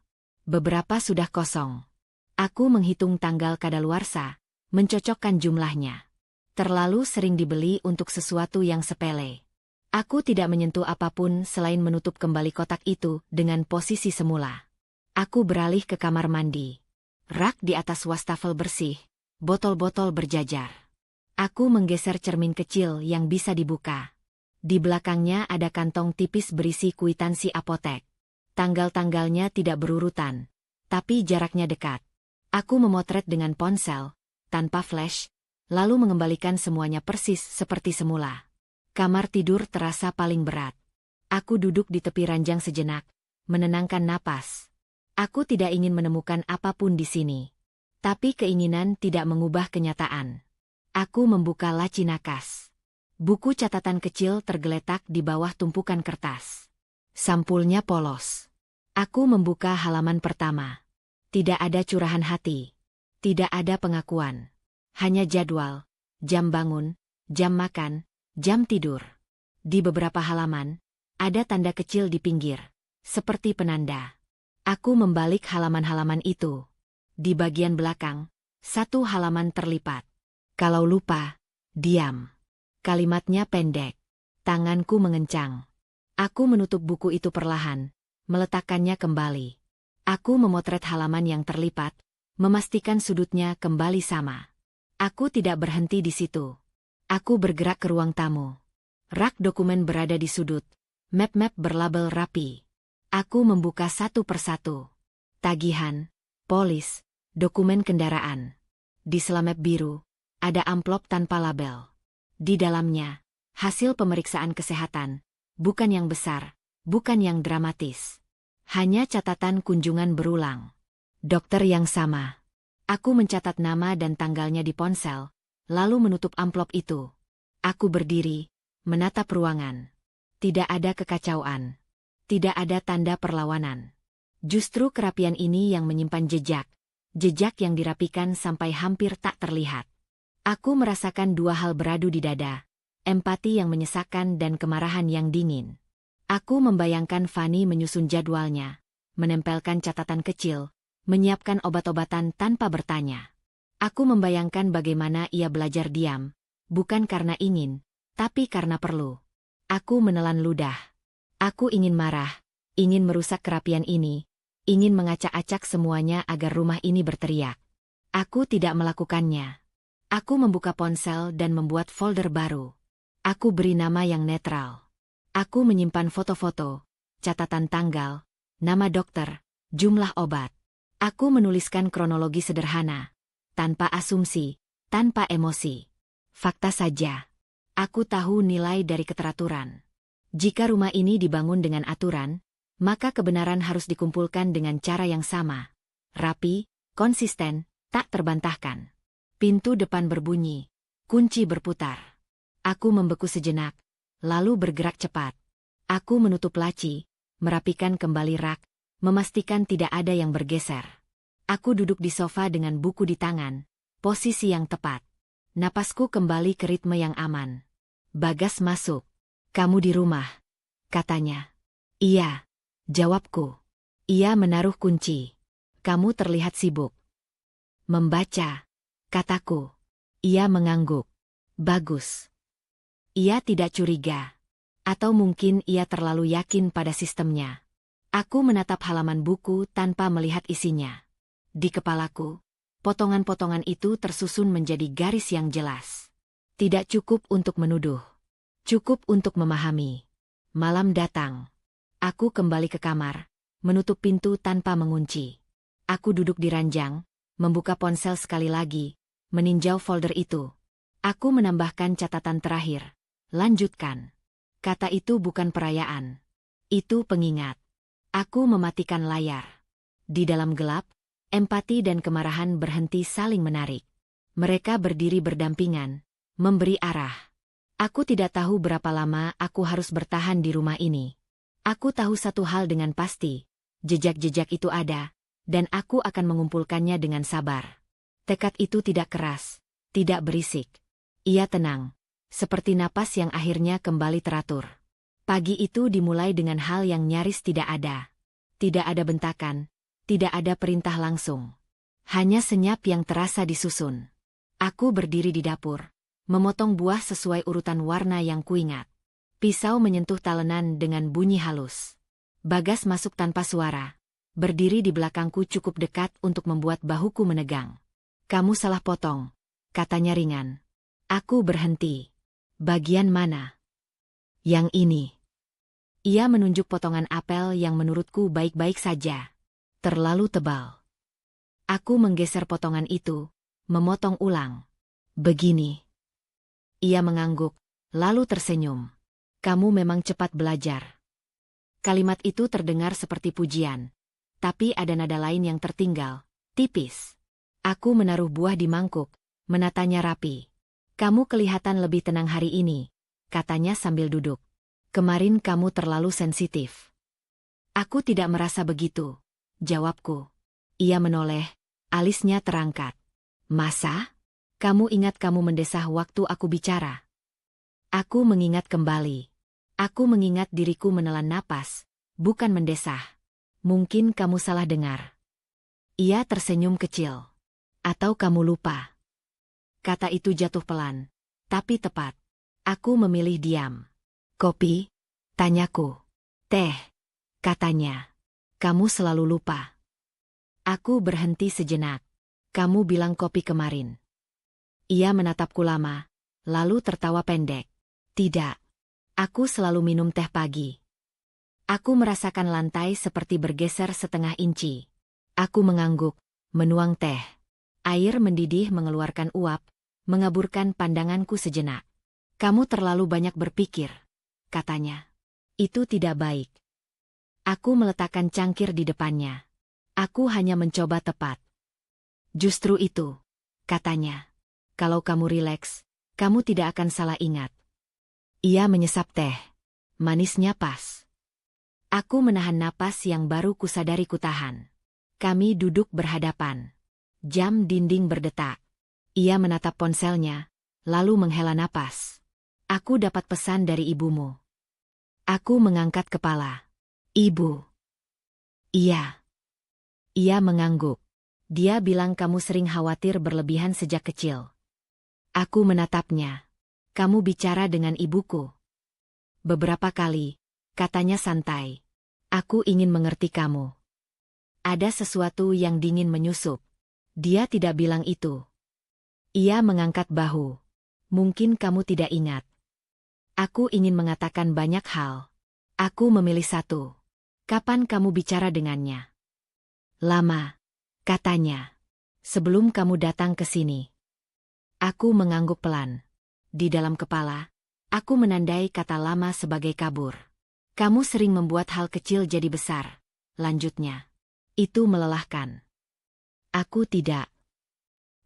Beberapa sudah kosong. Aku menghitung tanggal kadaluarsa, mencocokkan jumlahnya. Terlalu sering dibeli untuk sesuatu yang sepele. Aku tidak menyentuh apapun selain menutup kembali kotak itu dengan posisi semula. Aku beralih ke kamar mandi. Rak di atas wastafel bersih, botol-botol berjajar. Aku menggeser cermin kecil yang bisa dibuka. Di belakangnya ada kantong tipis berisi kwitansi apotek. Tanggal-tanggalnya tidak berurutan, tapi jaraknya dekat. Aku memotret dengan ponsel, tanpa flash, lalu mengembalikan semuanya persis seperti semula. Kamar tidur terasa paling berat. Aku duduk di tepi ranjang sejenak, menenangkan napas. Aku tidak ingin menemukan apapun di sini. Tapi keinginan tidak mengubah kenyataan. Aku membuka laci nakas. Buku catatan kecil tergeletak di bawah tumpukan kertas. Sampulnya polos. Aku membuka halaman pertama. Tidak ada curahan hati. Tidak ada pengakuan. Hanya jadwal, jam bangun, jam makan, jam tidur. Di beberapa halaman, ada tanda kecil di pinggir, seperti penanda. Aku membalik halaman-halaman itu. Di bagian belakang, satu halaman terlipat. Kalau lupa, diam. Kalimatnya pendek. Tanganku mengencang. Aku menutup buku itu perlahan, meletakkannya kembali. Aku memotret halaman yang terlipat, memastikan sudutnya kembali sama. Aku tidak berhenti di situ. Aku bergerak ke ruang tamu. Rak dokumen berada di sudut, map-map berlabel rapi. Aku membuka satu persatu. Tagihan, polis, dokumen kendaraan. Di sela map biru, ada amplop tanpa label. Di dalamnya, hasil pemeriksaan kesehatan, bukan yang besar, bukan yang dramatis. Hanya catatan kunjungan berulang. Dokter yang sama. Aku mencatat nama dan tanggalnya di ponsel, lalu menutup amplop itu. Aku berdiri, menatap ruangan. Tidak ada kekacauan. Tidak ada tanda perlawanan. Justru kerapian ini yang menyimpan jejak. Jejak yang dirapikan sampai hampir tak terlihat. Aku merasakan dua hal beradu di dada. Empati yang menyesakkan dan kemarahan yang dingin. Aku membayangkan Fanny menyusun jadwalnya, menempelkan catatan kecil, menyiapkan obat-obatan tanpa bertanya. Aku membayangkan bagaimana ia belajar diam, bukan karena ingin, tapi karena perlu. Aku menelan ludah. Aku ingin marah, ingin merusak kerapian ini, ingin mengacak-acak semuanya agar rumah ini berteriak. Aku tidak melakukannya. Aku membuka ponsel dan membuat folder baru. Aku beri nama yang netral. Aku menyimpan foto-foto, catatan tanggal, nama dokter, jumlah obat. Aku menuliskan kronologi sederhana, tanpa asumsi, tanpa emosi. Fakta saja. Aku tahu nilai dari keteraturan. Jika rumah ini dibangun dengan aturan, maka kebenaran harus dikumpulkan dengan cara yang sama. Rapi, konsisten, tak terbantahkan. Pintu depan berbunyi, kunci berputar. Aku membeku sejenak, lalu bergerak cepat. Aku menutup laci, merapikan kembali rak, memastikan tidak ada yang bergeser. Aku duduk di sofa dengan buku di tangan, posisi yang tepat. Napasku kembali ke ritme yang aman. Bagas masuk. "Kamu di rumah?" katanya. "Iya," jawabku. Ia menaruh kunci. "Kamu terlihat sibuk." "Membaca," kataku. Ia mengangguk. "Bagus." Ia tidak curiga. Atau mungkin ia terlalu yakin pada sistemnya. Aku menatap halaman buku tanpa melihat isinya. Di kepalaku, potongan-potongan itu tersusun menjadi garis yang jelas. Tidak cukup untuk menuduh. Cukup untuk memahami. Malam datang. Aku kembali ke kamar, menutup pintu tanpa mengunci. Aku duduk di ranjang, membuka ponsel sekali lagi, meninjau folder itu. Aku menambahkan catatan terakhir. "Lanjutkan." Kata itu bukan perayaan. Itu pengingat. Aku mematikan layar. Di dalam gelap, empati dan kemarahan berhenti saling menarik. Mereka berdiri berdampingan, memberi arah. Aku tidak tahu berapa lama aku harus bertahan di rumah ini. Aku tahu satu hal dengan pasti, jejak-jejak itu ada, dan aku akan mengumpulkannya dengan sabar. Tekad itu tidak keras, tidak berisik. Ia tenang, seperti napas yang akhirnya kembali teratur. Pagi itu dimulai dengan hal yang nyaris tidak ada. Tidak ada bentakan, tidak ada perintah langsung. Hanya senyap yang terasa disusun. Aku berdiri di dapur, memotong buah sesuai urutan warna yang kuingat. Pisau menyentuh talenan dengan bunyi halus. Bagas masuk tanpa suara. Berdiri di belakangku cukup dekat untuk membuat bahuku menegang. "Kamu salah potong," katanya ringan. Aku berhenti. "Bagian mana?" "Yang ini." Ia menunjuk potongan apel yang menurutku baik-baik saja. "Terlalu tebal." Aku menggeser potongan itu, memotong ulang. "Begini." Ia mengangguk, lalu tersenyum. "Kamu memang cepat belajar." Kalimat itu terdengar seperti pujian. Tapi ada nada lain yang tertinggal, tipis. Aku menaruh buah di mangkuk, menatanya rapi. "Kamu kelihatan lebih tenang hari ini," katanya sambil duduk. "Kemarin kamu terlalu sensitif." "Aku tidak merasa begitu," jawabku. Ia menoleh, alisnya terangkat. "Masa? Kamu ingat kamu mendesah waktu aku bicara?" Aku mengingat kembali. Aku mengingat diriku menelan napas, bukan mendesah. "Mungkin kamu salah dengar." Ia tersenyum kecil. "Atau kamu lupa?" Kata itu jatuh pelan, tapi tepat. Aku memilih diam. "Kopi?" tanyaku. "Teh," katanya. "Kamu selalu lupa." Aku berhenti sejenak. "Kamu bilang kopi kemarin." Ia menatapku lama, lalu tertawa pendek. "Tidak. Aku selalu minum teh pagi." Aku merasakan lantai seperti bergeser setengah inci. Aku mengangguk, menuang teh. Air mendidih mengeluarkan uap, mengaburkan pandanganku sejenak. "Kamu terlalu banyak berpikir," katanya. "Itu tidak baik." Aku meletakkan cangkir di depannya. "Aku hanya mencoba tepat." "Justru itu," katanya. "Kalau kamu rileks, kamu tidak akan salah ingat." Ia menyesap teh. Manisnya pas. Aku menahan napas yang baru kusadari kutahan. Kami duduk berhadapan. Jam dinding berdetak. Ia menatap ponselnya, lalu menghela napas. "Aku dapat pesan dari ibumu." Aku mengangkat kepala. "Ibu?" "Iya." Ia mengangguk. "Dia bilang kamu sering khawatir berlebihan sejak kecil." Aku menatapnya. "Kamu bicara dengan ibuku?" "Beberapa kali," katanya santai. "Aku ingin mengerti kamu." Ada sesuatu yang dingin menyusup. Dia tidak bilang itu. Ia mengangkat bahu. "Mungkin kamu tidak ingat." Aku ingin mengatakan banyak hal. Aku memilih satu. "Kapan kamu bicara dengannya?" "Lama," katanya. "Sebelum kamu datang ke sini." Aku mengangguk pelan. Di dalam kepala, aku menandai kata lama sebagai kabur. "Kamu sering membuat hal kecil jadi besar," lanjutnya. "Itu melelahkan." Aku tidak.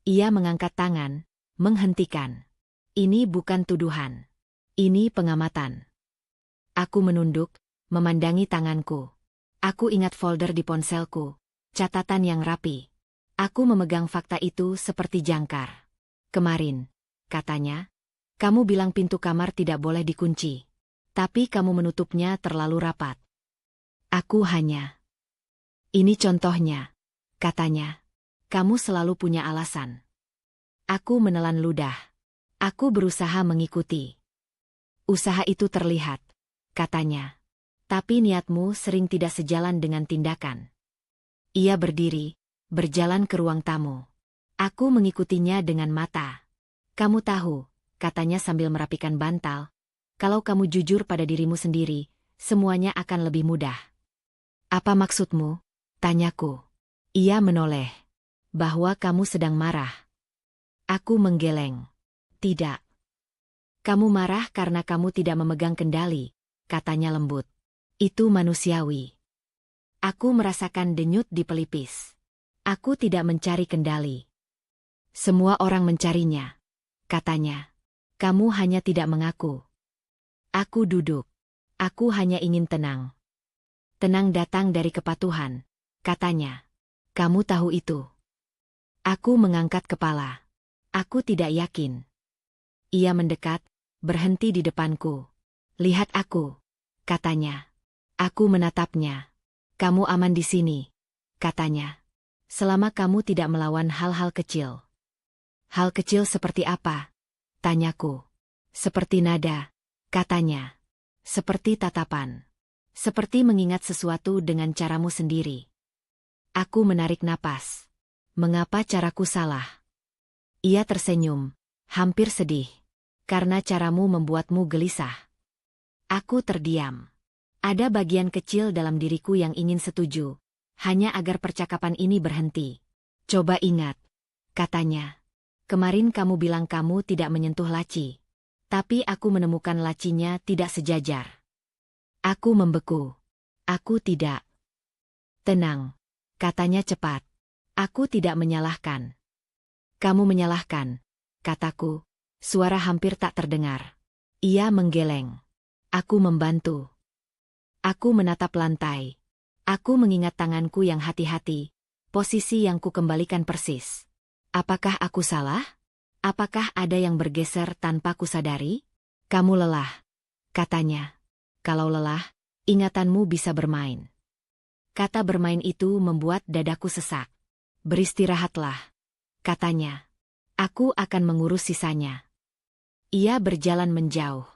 Ia mengangkat tangan, menghentikan. "Ini bukan tuduhan. Ini pengamatan." Aku menunduk, memandangi tanganku. Aku ingat folder di ponselku, catatan yang rapi. Aku memegang fakta itu seperti jangkar. Kemarin, katanya, kamu bilang pintu kamar tidak boleh dikunci. Tapi kamu menutupnya terlalu rapat. Aku hanya. Ini contohnya, katanya. Kamu selalu punya alasan. Aku menelan ludah. Aku berusaha mengikuti. Usaha itu terlihat, katanya. Tapi niatmu sering tidak sejalan dengan tindakan. Ia berdiri, berjalan ke ruang tamu. Aku mengikutinya dengan mata. Kamu tahu, katanya sambil merapikan bantal, kalau kamu jujur pada dirimu sendiri, semuanya akan lebih mudah. Apa maksudmu? Tanyaku. Ia menoleh. Bahwa kamu sedang marah. Aku menggeleng. Tidak. Kamu marah karena kamu tidak memegang kendali, katanya lembut. Itu manusiawi. Aku merasakan denyut di pelipis. Aku tidak mencari kendali. Semua orang mencarinya, katanya. Kamu hanya tidak mengaku. Aku duduk. Aku hanya ingin tenang. Tenang datang dari kepatuhan, katanya. Kamu tahu itu. Aku mengangkat kepala. Aku tidak yakin. Ia mendekat, berhenti di depanku. Lihat aku, katanya. Aku menatapnya. Kamu aman di sini, katanya. Selama kamu tidak melawan hal-hal kecil. Hal kecil seperti apa? Tanyaku. Seperti nada, katanya. Seperti tatapan. Seperti mengingat sesuatu dengan caramu sendiri. Aku menarik napas. Mengapa caraku salah? Ia tersenyum, hampir sedih. Karena caramu membuatmu gelisah. Aku terdiam. Ada bagian kecil dalam diriku yang ingin setuju, hanya agar percakapan ini berhenti. Coba ingat, katanya. Kemarin kamu bilang kamu tidak menyentuh laci. Tapi aku menemukan lacinya tidak sejajar. Aku membeku. Aku tidak. Tenang, katanya cepat. Aku tidak menyalahkan. Kamu menyalahkan, kataku. Suara hampir tak terdengar. Ia menggeleng. Aku membantu. Aku menatap lantai. Aku mengingat tanganku yang hati-hati, posisi yang kukembalikan persis. Apakah aku salah? Apakah ada yang bergeser tanpa kusadari? Kamu lelah, katanya. Kalau lelah, ingatanmu bisa bermain. Kata bermain itu membuat dadaku sesak. Beristirahatlah, katanya. Aku akan mengurus sisanya. Ia berjalan menjauh.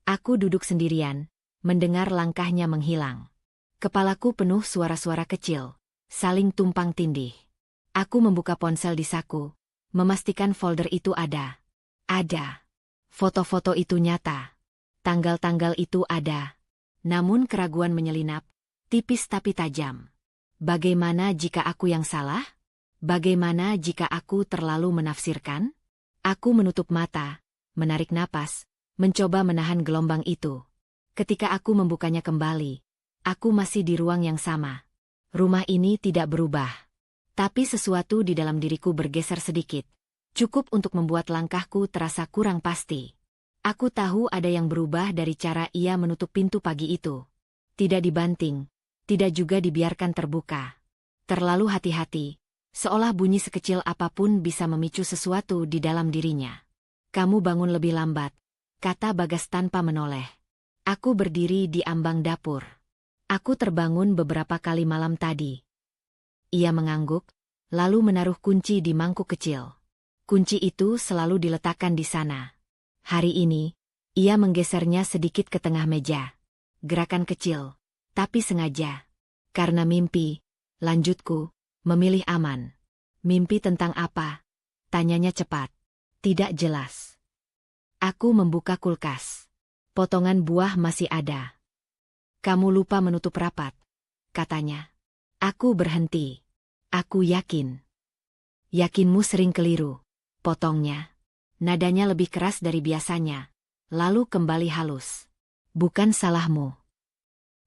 Aku duduk sendirian, mendengar langkahnya menghilang. Kepalaku penuh suara-suara kecil, saling tumpang tindih. Aku membuka ponsel di saku, memastikan folder itu ada. Ada. Foto-foto itu nyata. Tanggal-tanggal itu ada. Namun keraguan menyelinap, tipis tapi tajam. Bagaimana jika aku yang salah? Bagaimana jika aku terlalu menafsirkan? Aku menutup mata, menarik napas, mencoba menahan gelombang itu. Ketika aku membukanya kembali, aku masih di ruang yang sama. Rumah ini tidak berubah. Tapi sesuatu di dalam diriku bergeser sedikit. Cukup untuk membuat langkahku terasa kurang pasti. Aku tahu ada yang berubah dari cara ia menutup pintu pagi itu. Tidak dibanting, tidak juga dibiarkan terbuka. Terlalu hati-hati, seolah bunyi sekecil apapun bisa memicu sesuatu di dalam dirinya. Kamu bangun lebih lambat, kata Bagas tanpa menoleh. Aku berdiri di ambang dapur. Aku terbangun beberapa kali malam tadi. Ia mengangguk, lalu menaruh kunci di mangkuk kecil. Kunci itu selalu diletakkan di sana. Hari ini, ia menggesernya sedikit ke tengah meja. Gerakan kecil, tapi sengaja. Karena mimpi, lanjutku, memilih aman. Mimpi tentang apa? Tanyanya cepat. Tidak jelas. Aku membuka kulkas. Potongan buah masih ada. Kamu lupa menutup rapat, katanya. Aku berhenti. Aku yakin. Yakinmu sering keliru, potongnya. Nadanya lebih keras dari biasanya, lalu kembali halus. Bukan salahmu.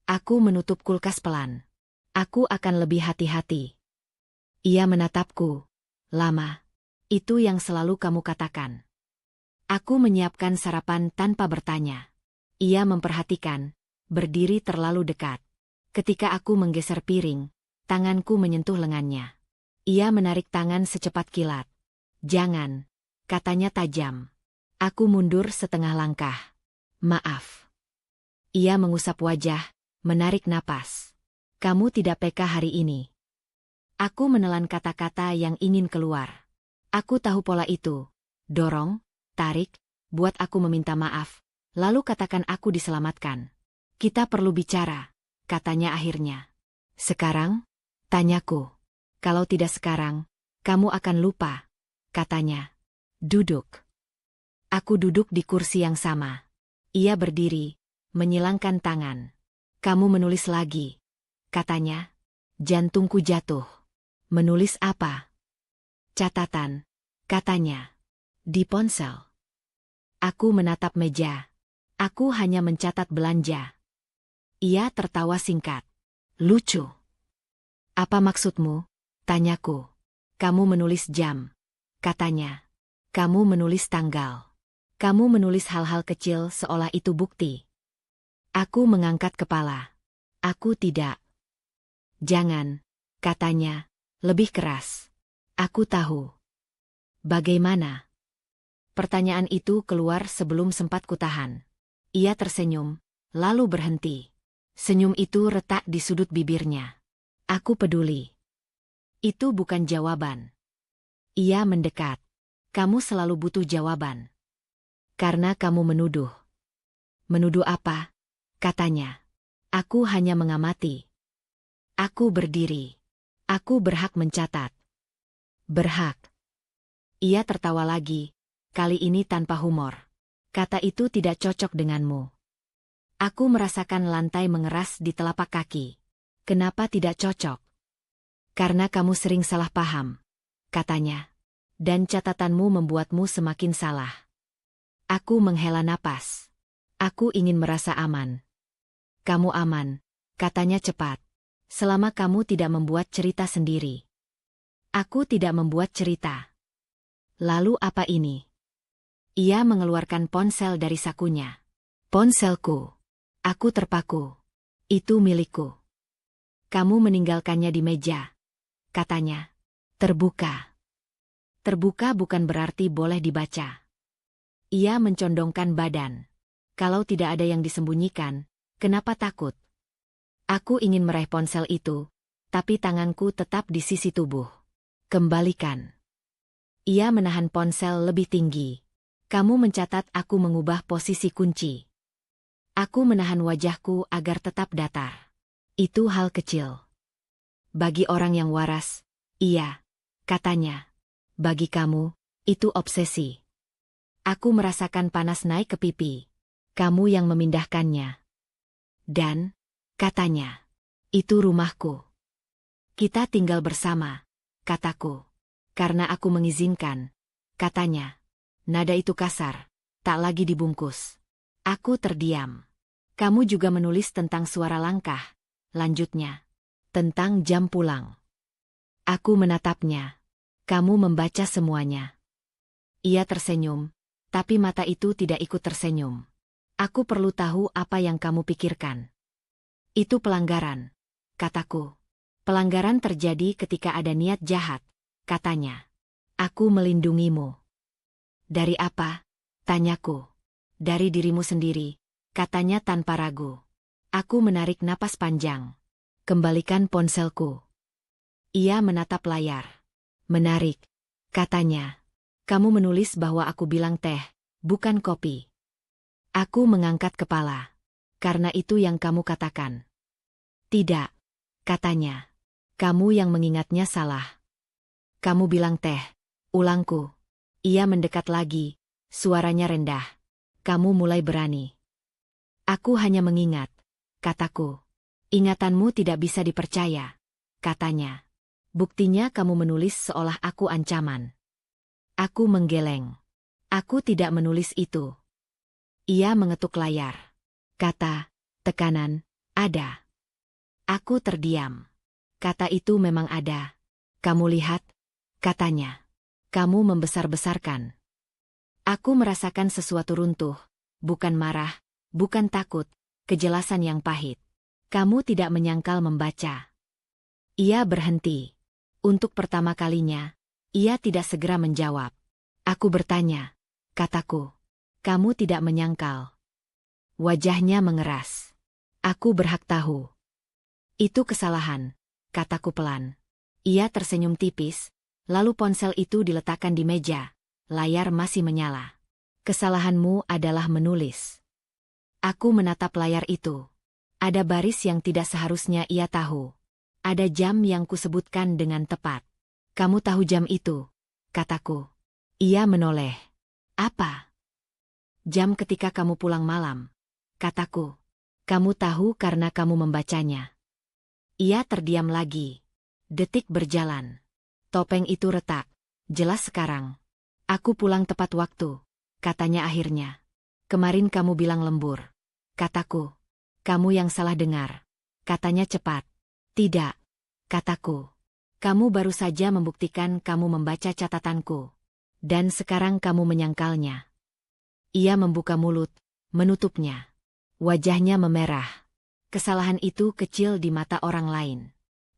Aku menutup kulkas pelan. Aku akan lebih hati-hati. Ia menatapku. Lama. Itu yang selalu kamu katakan. Aku menyiapkan sarapan tanpa bertanya. Ia memperhatikan, berdiri terlalu dekat. Ketika aku menggeser piring, tanganku menyentuh lengannya. Ia menarik tangan secepat kilat. "Jangan," katanya tajam. Aku mundur setengah langkah. "Maaf." Ia mengusap wajah, menarik napas. "Kamu tidak peka hari ini." Aku menelan kata-kata yang ingin keluar. Aku tahu pola itu. Dorong, tarik, buat aku meminta maaf, lalu katakan aku diselamatkan. "Kita perlu bicara," katanya akhirnya. "Sekarang?" tanyaku. "Kalau tidak sekarang, kamu akan lupa," katanya. "Duduk." Aku duduk di kursi yang sama. Ia berdiri, menyilangkan tangan. "Kamu menulis lagi," katanya. Jantungku jatuh. "Menulis apa?" "Catatan," katanya. "Di ponsel." Aku menatap meja. Aku hanya mencatat belanja. Ia tertawa singkat. "Lucu." "Apa maksudmu?" tanyaku. "Kamu menulis jam," katanya. "Kamu menulis tanggal. Kamu menulis hal-hal kecil seolah itu bukti." Aku mengangkat kepala. "Aku tidak." "Jangan," katanya, lebih keras. "Aku tahu." "Bagaimana?" Pertanyaan itu keluar sebelum sempat kutahan. Ia tersenyum, lalu berhenti. Senyum itu retak di sudut bibirnya. "Aku peduli." Itu bukan jawaban. Ia mendekat. "Kamu selalu butuh jawaban. Karena kamu menuduh." "Menuduh apa?" katanya. Aku hanya mengamati. Aku berdiri. "Aku berhak mencatat." "Berhak." Ia tertawa lagi, kali ini tanpa humor. "Kata itu tidak cocok denganmu." Aku merasakan lantai mengeras di telapak kaki. "Kenapa tidak cocok?" "Karena kamu sering salah paham," katanya. "Dan catatanmu membuatmu semakin salah." Aku menghela napas. Aku ingin merasa aman. "Kamu aman," katanya cepat. "Selama kamu tidak membuat cerita sendiri." Aku tidak membuat cerita. "Lalu apa ini?" Ia mengeluarkan ponsel dari sakunya. "Ponselku." Aku terpaku. "Itu milikku." "Kamu meninggalkannya di meja," katanya. "Terbuka." "Terbuka bukan berarti boleh dibaca." Ia mencondongkan badan. "Kalau tidak ada yang disembunyikan, kenapa takut?" Aku ingin meraih ponsel itu, tapi tanganku tetap di sisi tubuh. "Kembalikan." Ia menahan ponsel lebih tinggi. "Kamu mencatat aku mengubah posisi kunci." Aku menahan wajahku agar tetap datar. "Itu hal kecil. Bagi orang yang waras, iya," katanya. "Bagi kamu, itu obsesi." Aku merasakan panas naik ke pipi. "Kamu yang memindahkannya." "Dan," katanya, "itu rumahku. Kita tinggal bersama," kataku. "Karena aku mengizinkan," katanya. Nada itu kasar, tak lagi dibungkus. Aku terdiam. "Kamu juga menulis tentang suara langkah," lanjutnya. "Tentang jam pulang." Aku menatapnya. "Kamu membaca semuanya." Ia tersenyum, tapi mata itu tidak ikut tersenyum. "Aku perlu tahu apa yang kamu pikirkan." "Itu pelanggaran," kataku. "Pelanggaran terjadi ketika ada niat jahat," katanya. "Aku melindungimu." "Dari apa?" tanyaku. "Dari dirimu sendiri," katanya tanpa ragu. Aku menarik napas panjang. "Kembalikan ponselku." Ia menatap layar. "Menarik," katanya. "Kamu menulis bahwa aku bilang teh, bukan kopi." Aku mengangkat kepala. "Karena itu yang kamu katakan." "Tidak," katanya. "Kamu yang mengingatnya salah." "Kamu bilang teh," ulangku. Ia mendekat lagi, suaranya rendah. "Kamu mulai berani." "Aku hanya mengingat," kataku. "Ingatanmu tidak bisa dipercaya," katanya. "Buktinya kamu menulis seolah aku ancaman." Aku menggeleng. "Aku tidak menulis itu." Ia mengetuk layar. Kata, tekanan, ada. Aku terdiam. "Kata itu memang ada. Kamu lihat?" katanya. "Kamu membesar-besarkan." Aku merasakan sesuatu runtuh. Bukan marah, bukan takut, kejelasan yang pahit. Kamu tidak menyangkal membaca. Ia berhenti. Untuk pertama kalinya, ia tidak segera menjawab. Aku bertanya, kataku. Kamu tidak menyangkal. Wajahnya mengeras. Aku berhak tahu. Itu kesalahan, kataku pelan. Ia tersenyum tipis, lalu ponsel itu diletakkan di meja. Layar masih menyala. Kesalahanmu adalah menulis. Aku menatap layar itu. Ada baris yang tidak seharusnya ia tahu. Ada jam yang kusebutkan dengan tepat. Kamu tahu jam itu, kataku. Ia menoleh. Apa? Jam ketika kamu pulang malam, kataku. Kamu tahu karena kamu membacanya. Ia terdiam lagi. Detik berjalan. Topeng itu retak. Jelas sekarang. Aku pulang tepat waktu, katanya akhirnya. Kemarin kamu bilang lembur. Kataku. Kamu yang salah dengar. Katanya cepat. Tidak, kataku. Kamu baru saja membuktikan kamu membaca catatanku. Dan sekarang kamu menyangkalnya. Ia membuka mulut, menutupnya. Wajahnya memerah. Kesalahan itu kecil di mata orang lain.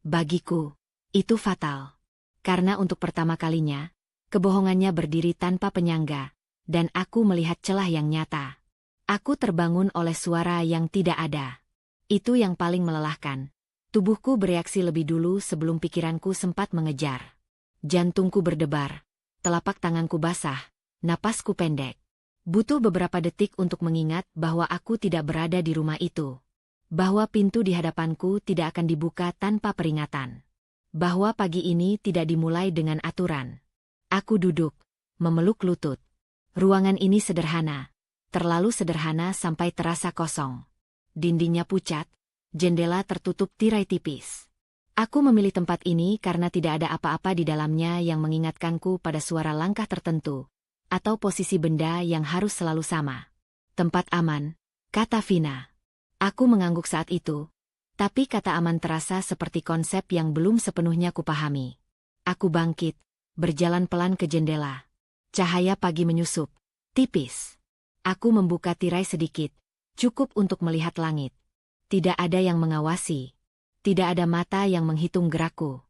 Bagiku, itu fatal. Karena untuk pertama kalinya, kebohongannya berdiri tanpa penyangga, dan aku melihat celah yang nyata. Aku terbangun oleh suara yang tidak ada. Itu yang paling melelahkan. Tubuhku bereaksi lebih dulu sebelum pikiranku sempat mengejar. Jantungku berdebar, telapak tanganku basah, napasku pendek. Butuh beberapa detik untuk mengingat bahwa aku tidak berada di rumah itu. Bahwa pintu di hadapanku tidak akan dibuka tanpa peringatan. Bahwa pagi ini tidak dimulai dengan aturan. Aku duduk, memeluk lutut. Ruangan ini sederhana, terlalu sederhana sampai terasa kosong. Dindingnya pucat, jendela tertutup tirai tipis. Aku memilih tempat ini karena tidak ada apa-apa di dalamnya yang mengingatkanku pada suara langkah tertentu, atau posisi benda yang harus selalu sama. Tempat aman, kata Vina. Aku mengangguk saat itu, tapi kata aman terasa seperti konsep yang belum sepenuhnya kupahami. Aku bangkit, berjalan pelan ke jendela. Cahaya pagi menyusup, tipis. Aku membuka tirai sedikit, cukup untuk melihat langit. Tidak ada yang mengawasi. Tidak ada mata yang menghitung gerakku.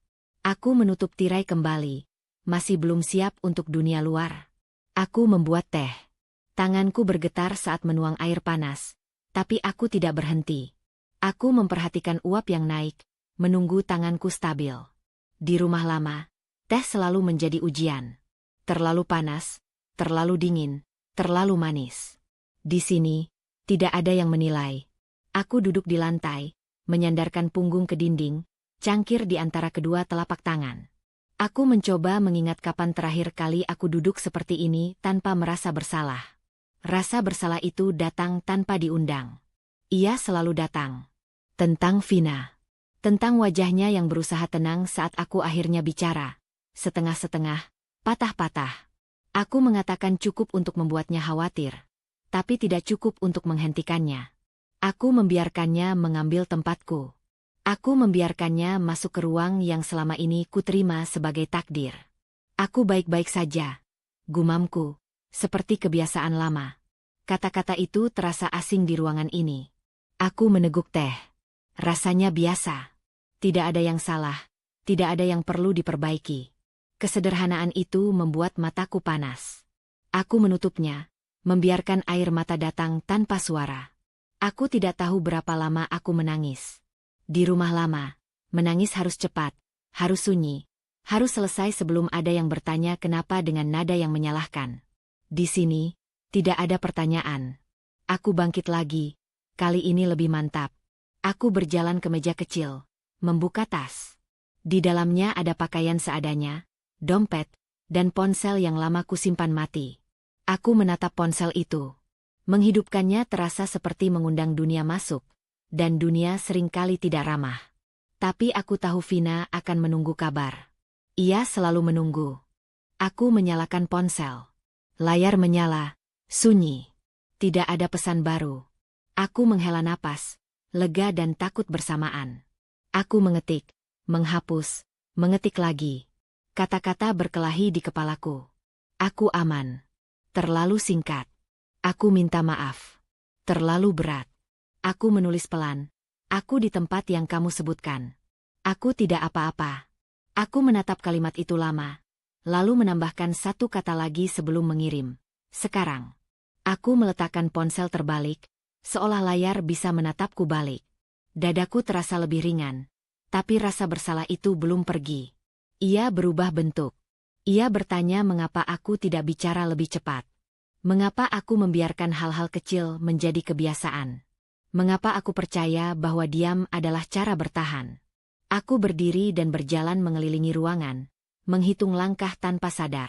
Aku menutup tirai kembali. Masih belum siap untuk dunia luar. Aku membuat teh. Tanganku bergetar saat menuang air panas. Tapi aku tidak berhenti. Aku memperhatikan uap yang naik, menunggu tanganku stabil. Di rumah lama, teh selalu menjadi ujian. Terlalu panas, terlalu dingin, terlalu manis. Di sini, tidak ada yang menilai. Aku duduk di lantai, menyandarkan punggung ke dinding, cangkir di antara kedua telapak tangan. Aku mencoba mengingat kapan terakhir kali aku duduk seperti ini tanpa merasa bersalah. Rasa bersalah itu datang tanpa diundang. Ia selalu datang. Tentang Vina. Tentang wajahnya yang berusaha tenang saat aku akhirnya bicara. Setengah-setengah, patah-patah. Aku mengatakan cukup untuk membuatnya khawatir. Tapi tidak cukup untuk menghentikannya. Aku membiarkannya mengambil tempatku. Aku membiarkannya masuk ke ruang yang selama ini kuterima sebagai takdir. Aku baik-baik saja. Gumamku, seperti kebiasaan lama. Kata-kata itu terasa asing di ruangan ini. Aku meneguk teh. Rasanya biasa. Tidak ada yang salah. Tidak ada yang perlu diperbaiki. Kesederhanaan itu membuat mataku panas. Aku menutupnya, membiarkan air mata datang tanpa suara. Aku tidak tahu berapa lama aku menangis. Di rumah lama, menangis harus cepat, harus sunyi, harus selesai sebelum ada yang bertanya kenapa dengan nada yang menyalahkan. Di sini, tidak ada pertanyaan. Aku bangkit lagi, kali ini lebih mantap. Aku berjalan ke meja kecil, membuka tas. Di dalamnya ada pakaian seadanya, dompet, dan ponsel yang lama kusimpan mati. Aku menatap ponsel itu. Menghidupkannya terasa seperti mengundang dunia masuk, dan dunia seringkali tidak ramah. Tapi aku tahu Vina akan menunggu kabar. Ia selalu menunggu. Aku menyalakan ponsel. Layar menyala, sunyi. Tidak ada pesan baru. Aku menghela napas, lega dan takut bersamaan. Aku mengetik, menghapus, mengetik lagi. Kata-kata berkelahi di kepalaku. Aku aman. Terlalu singkat. Aku minta maaf. Terlalu berat. Aku menulis pelan. Aku di tempat yang kamu sebutkan. Aku tidak apa-apa. Aku menatap kalimat itu lama, lalu menambahkan satu kata lagi sebelum mengirim. Sekarang. Aku meletakkan ponsel terbalik, seolah layar bisa menatapku balik. Dadaku terasa lebih ringan, tapi rasa bersalah itu belum pergi. Ia berubah bentuk. Ia bertanya mengapa aku tidak bicara lebih cepat. Mengapa aku membiarkan hal-hal kecil menjadi kebiasaan. Mengapa aku percaya bahwa diam adalah cara bertahan. Aku berdiri dan berjalan mengelilingi ruangan, menghitung langkah tanpa sadar.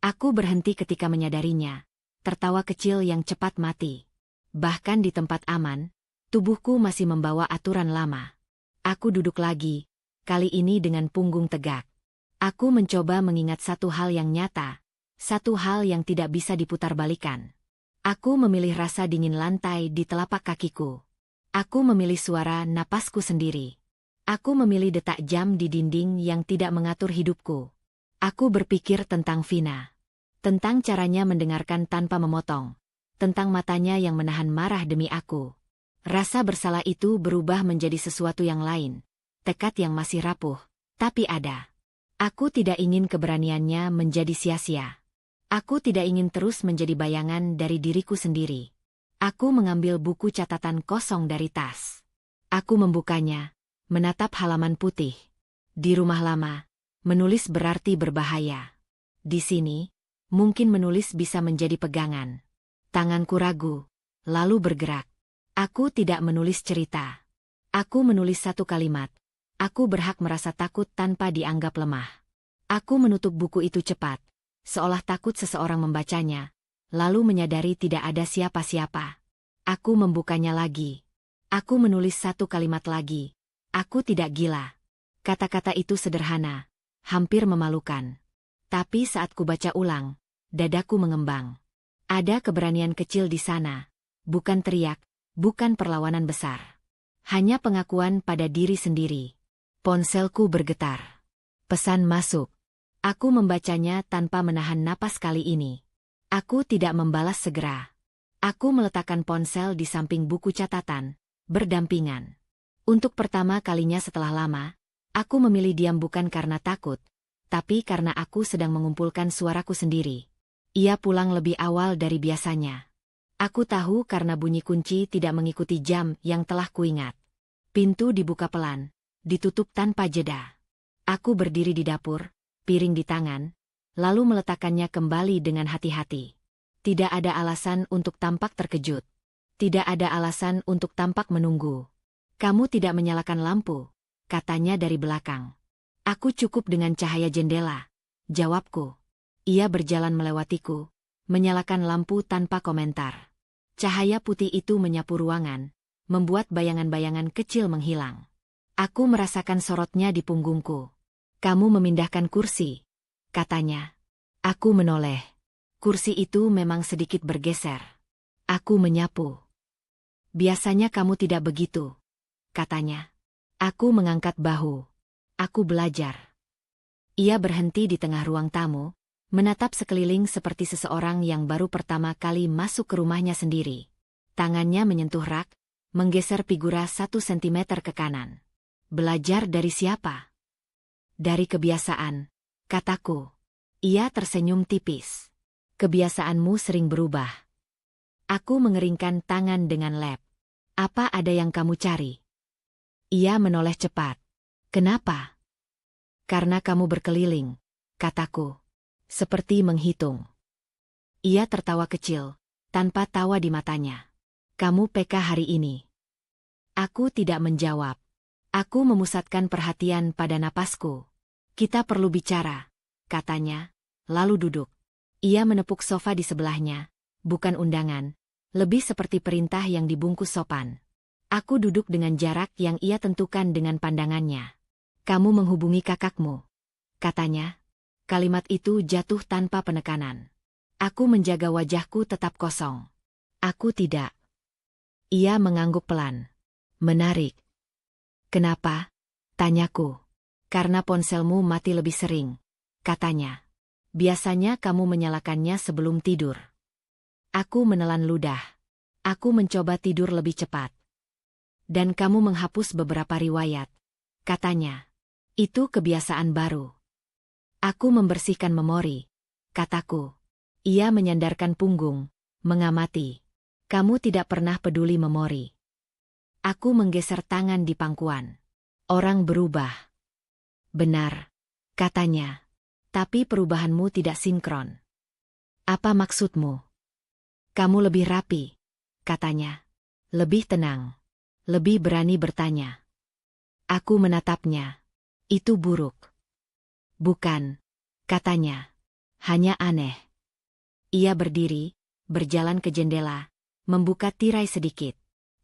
Aku berhenti ketika menyadarinya, tertawa kecil yang cepat mati. Bahkan di tempat aman, tubuhku masih membawa aturan lama. Aku duduk lagi, kali ini dengan punggung tegak. Aku mencoba mengingat satu hal yang nyata, satu hal yang tidak bisa diputarbalikkan. Aku memilih rasa dingin lantai di telapak kakiku. Aku memilih suara napasku sendiri. Aku memilih detak jam di dinding yang tidak mengatur hidupku. Aku berpikir tentang Vina. Tentang caranya mendengarkan tanpa memotong. Tentang matanya yang menahan marah demi aku. Rasa bersalah itu berubah menjadi sesuatu yang lain. Tekad yang masih rapuh, tapi ada. Aku tidak ingin keberaniannya menjadi sia-sia. Aku tidak ingin terus menjadi bayangan dari diriku sendiri. Aku mengambil buku catatan kosong dari tas. Aku membukanya, menatap halaman putih. Di rumah lama, menulis berarti berbahaya. Di sini, mungkin menulis bisa menjadi pegangan. Tanganku ragu, lalu bergerak. Aku tidak menulis cerita. Aku menulis satu kalimat. Aku berhak merasa takut tanpa dianggap lemah. Aku menutup buku itu cepat, seolah takut seseorang membacanya, lalu menyadari tidak ada siapa-siapa. Aku membukanya lagi. Aku menulis satu kalimat lagi. Aku tidak gila. Kata-kata itu sederhana, hampir memalukan. Tapi saat ku baca ulang, dadaku mengembang. Ada keberanian kecil di sana. Bukan teriak, bukan perlawanan besar. Hanya pengakuan pada diri sendiri. Ponselku bergetar. Pesan masuk. Aku membacanya tanpa menahan napas kali ini. Aku tidak membalas segera. Aku meletakkan ponsel di samping buku catatan, berdampingan. Untuk pertama kalinya setelah lama, aku memilih diam bukan karena takut, tapi karena aku sedang mengumpulkan suaraku sendiri. Ia pulang lebih awal dari biasanya. Aku tahu karena bunyi kunci tidak mengikuti jam yang telah kuingat. Pintu dibuka pelan, ditutup tanpa jeda. Aku berdiri di dapur, piring di tangan, lalu meletakkannya kembali dengan hati-hati. Tidak ada alasan untuk tampak terkejut. Tidak ada alasan untuk tampak menunggu. Kamu tidak menyalakan lampu, katanya dari belakang. Aku cukup dengan cahaya jendela, jawabku. Ia berjalan melewatiku, menyalakan lampu tanpa komentar. Cahaya putih itu menyapu ruangan, membuat bayangan-bayangan kecil menghilang. Aku merasakan sorotnya di punggungku. Kamu memindahkan kursi, katanya. Aku menoleh. Kursi itu memang sedikit bergeser. Aku menyapu. Biasanya kamu tidak begitu, katanya. Aku mengangkat bahu. Aku belajar. Ia berhenti di tengah ruang tamu, menatap sekeliling seperti seseorang yang baru pertama kali masuk ke rumahnya sendiri. Tangannya menyentuh rak, menggeser figura 1 sentimeter ke kanan. Belajar dari siapa? Dari kebiasaan, kataku. Ia tersenyum tipis. Kebiasaanmu sering berubah. Aku mengeringkan tangan dengan lep. Apa ada yang kamu cari? Ia menoleh cepat. Kenapa? Karena kamu berkeliling, kataku. Seperti menghitung. Ia tertawa kecil, tanpa tawa di matanya. Kamu PK hari ini. Aku tidak menjawab. Aku memusatkan perhatian pada napasku. Kita perlu bicara, katanya, lalu duduk. Ia menepuk sofa di sebelahnya, bukan undangan, lebih seperti perintah yang dibungkus sopan. Aku duduk dengan jarak yang ia tentukan dengan pandangannya. Kamu menghubungi kakakmu, katanya. Kalimat itu jatuh tanpa penekanan. Aku menjaga wajahku tetap kosong. Aku tidak. Ia mengangguk pelan. Menarik. Kenapa? Tanyaku. Karena ponselmu mati lebih sering, katanya. Biasanya kamu menyalakannya sebelum tidur. Aku menelan ludah. Aku mencoba tidur lebih cepat. Dan kamu menghapus beberapa riwayat, katanya. Itu kebiasaan baru. Aku membersihkan memori, kataku. Ia menyandarkan punggung, mengamati. Kamu tidak pernah peduli memori. Aku menggeser tangan di pangkuan. Orang berubah. Benar, katanya. Tapi perubahanmu tidak sinkron. Apa maksudmu? Kamu lebih rapi, katanya. Lebih tenang. Lebih berani bertanya. Aku menatapnya. Itu buruk. Bukan, katanya. Hanya aneh. Ia berdiri, berjalan ke jendela, membuka tirai sedikit.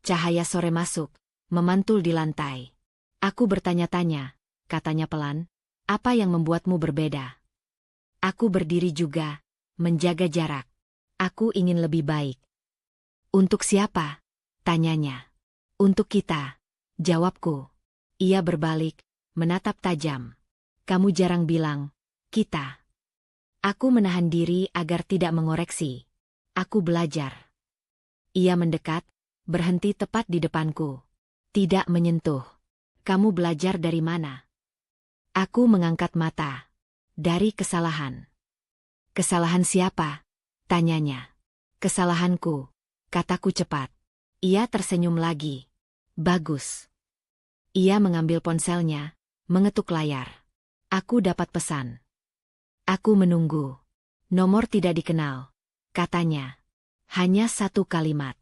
Cahaya sore masuk, memantul di lantai. Aku bertanya-tanya, katanya pelan, apa yang membuatmu berbeda? Aku berdiri juga, menjaga jarak. Aku ingin lebih baik. Untuk siapa? Tanyanya. Untuk kita, jawabku. Ia berbalik, menatap tajam. Kamu jarang bilang, kita. Aku menahan diri agar tidak mengoreksi. Aku belajar. Ia mendekat, berhenti tepat di depanku. Tidak menyentuh. Kamu belajar dari mana? Aku mengangkat mata. Dari kesalahan. Kesalahan siapa? Tanyanya. Kesalahanku, kataku cepat. Ia tersenyum lagi. Bagus. Ia mengambil ponselnya, mengetuk layar. Aku dapat pesan. Aku menunggu. Nomor tidak dikenal, katanya. Hanya satu kalimat.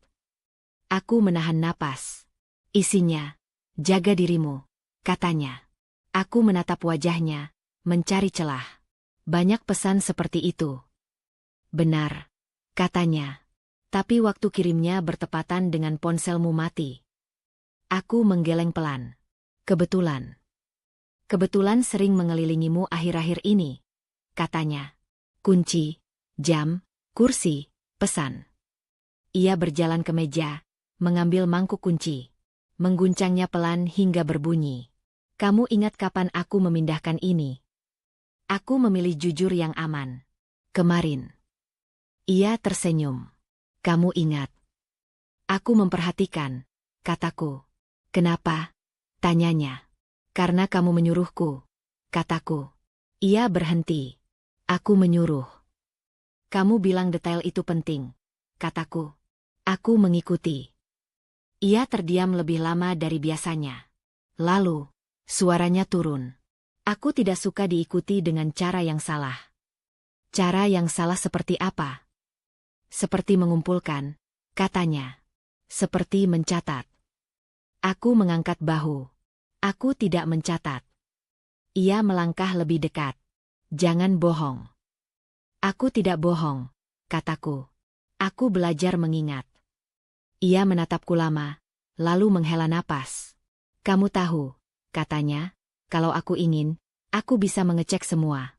Aku menahan napas. Isinya, jaga dirimu, katanya. Aku menatap wajahnya, mencari celah. Banyak pesan seperti itu. Benar, katanya. Tapi waktu kirimnya bertepatan dengan ponselmu mati. Aku menggeleng pelan. Kebetulan. Kebetulan sering mengelilingimu akhir-akhir ini, katanya. Kunci, jam, kursi, pesan. Ia berjalan ke meja, mengambil mangkuk kunci. Mengguncangnya pelan hingga berbunyi. Kamu ingat kapan aku memindahkan ini? Aku memilih jujur yang aman. Kemarin. Ia tersenyum. Kamu ingat. Aku memperhatikan, kataku. Kenapa? Tanyanya. Karena kamu menyuruhku, kataku. Ia berhenti. Aku menyuruh. Kamu bilang detail itu penting, kataku. Aku mengikuti. Ia terdiam lebih lama dari biasanya. Lalu, suaranya turun. Aku tidak suka diikuti dengan cara yang salah. Cara yang salah seperti apa? Seperti mengumpulkan, katanya. Seperti mencatat. Aku mengangkat bahu. Aku tidak mencatat. Ia melangkah lebih dekat. Jangan bohong. Aku tidak bohong, kataku. Aku belajar mengingat. Ia menatapku lama, lalu menghela napas. Kamu tahu, katanya, kalau aku ingin, aku bisa mengecek semua.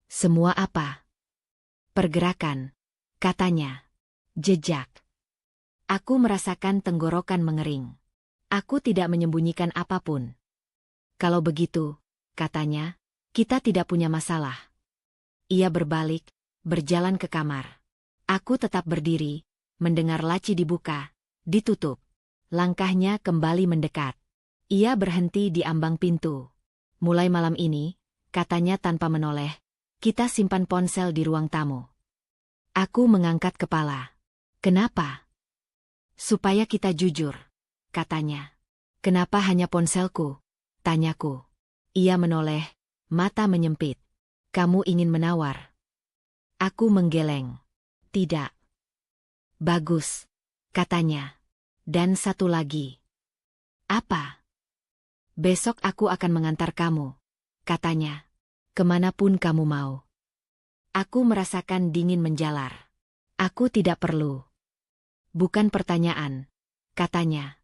Semua apa? Pergerakan, katanya. Jejak. Aku merasakan tenggorokan mengering. Aku tidak menyembunyikan apapun. Kalau begitu, katanya, kita tidak punya masalah. Ia berbalik, berjalan ke kamar. Aku tetap berdiri, mendengar laci dibuka, ditutup. Langkahnya kembali mendekat. Ia berhenti di ambang pintu. Mulai malam ini, katanya tanpa menoleh, kita simpan ponsel di ruang tamu. Aku mengangkat kepala. Kenapa? Supaya kita jujur, katanya. Kenapa hanya ponselku? Tanyaku. Ia menoleh, mata menyempit. Kamu ingin menawar? Aku menggeleng. Tidak. Bagus, katanya. Dan satu lagi. Apa? Besok aku akan mengantar kamu, katanya. Kemanapun kamu mau. Aku merasakan dingin menjalar. Aku tidak perlu. Bukan pertanyaan, katanya.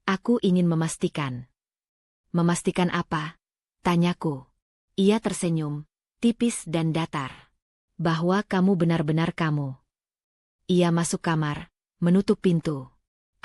Aku ingin memastikan. Memastikan apa? Tanyaku. Ia tersenyum, tipis dan datar. Bahwa kamu benar-benar kamu. Ia masuk kamar, menutup pintu.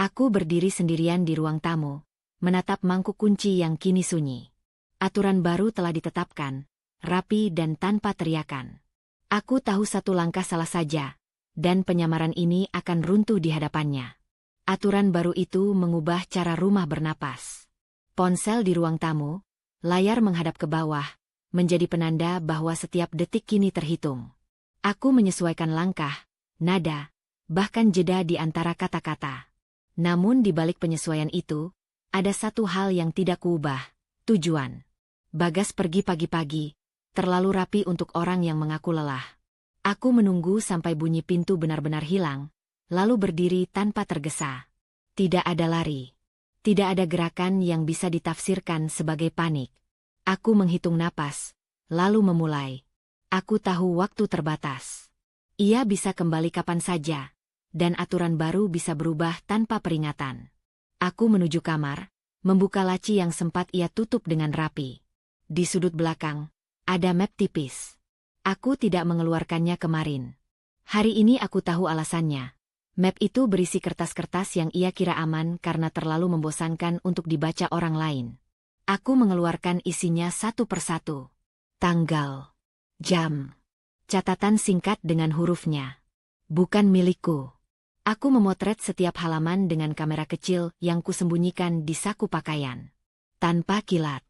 Aku berdiri sendirian di ruang tamu, menatap mangkuk kunci yang kini sunyi. Aturan baru telah ditetapkan, rapi dan tanpa teriakan. Aku tahu satu langkah salah saja, dan penyamaran ini akan runtuh di hadapannya. Aturan baru itu mengubah cara rumah bernapas. Ponsel di ruang tamu, layar menghadap ke bawah, menjadi penanda bahwa setiap detik kini terhitung. Aku menyesuaikan langkah, nada, bahkan jeda di antara kata-kata. Namun di balik penyesuaian itu, ada satu hal yang tidak kuubah, tujuan. Bagas pergi pagi-pagi, terlalu rapi untuk orang yang mengaku lelah. Aku menunggu sampai bunyi pintu benar-benar hilang, lalu berdiri tanpa tergesa. Tidak ada lari. Tidak ada gerakan yang bisa ditafsirkan sebagai panik. Aku menghitung napas, lalu memulai. Aku tahu waktu terbatas. Ia bisa kembali kapan saja, dan aturan baru bisa berubah tanpa peringatan. Aku menuju kamar, membuka laci yang sempat ia tutup dengan rapi. Di sudut belakang, ada map tipis. Aku tidak mengeluarkannya kemarin. Hari ini aku tahu alasannya. Map itu berisi kertas-kertas yang ia kira aman karena terlalu membosankan untuk dibaca orang lain. Aku mengeluarkan isinya satu persatu. Tanggal, jam, catatan singkat dengan hurufnya. Bukan milikku. Aku memotret setiap halaman dengan kamera kecil yang kusembunyikan di saku pakaian. Tanpa kilat,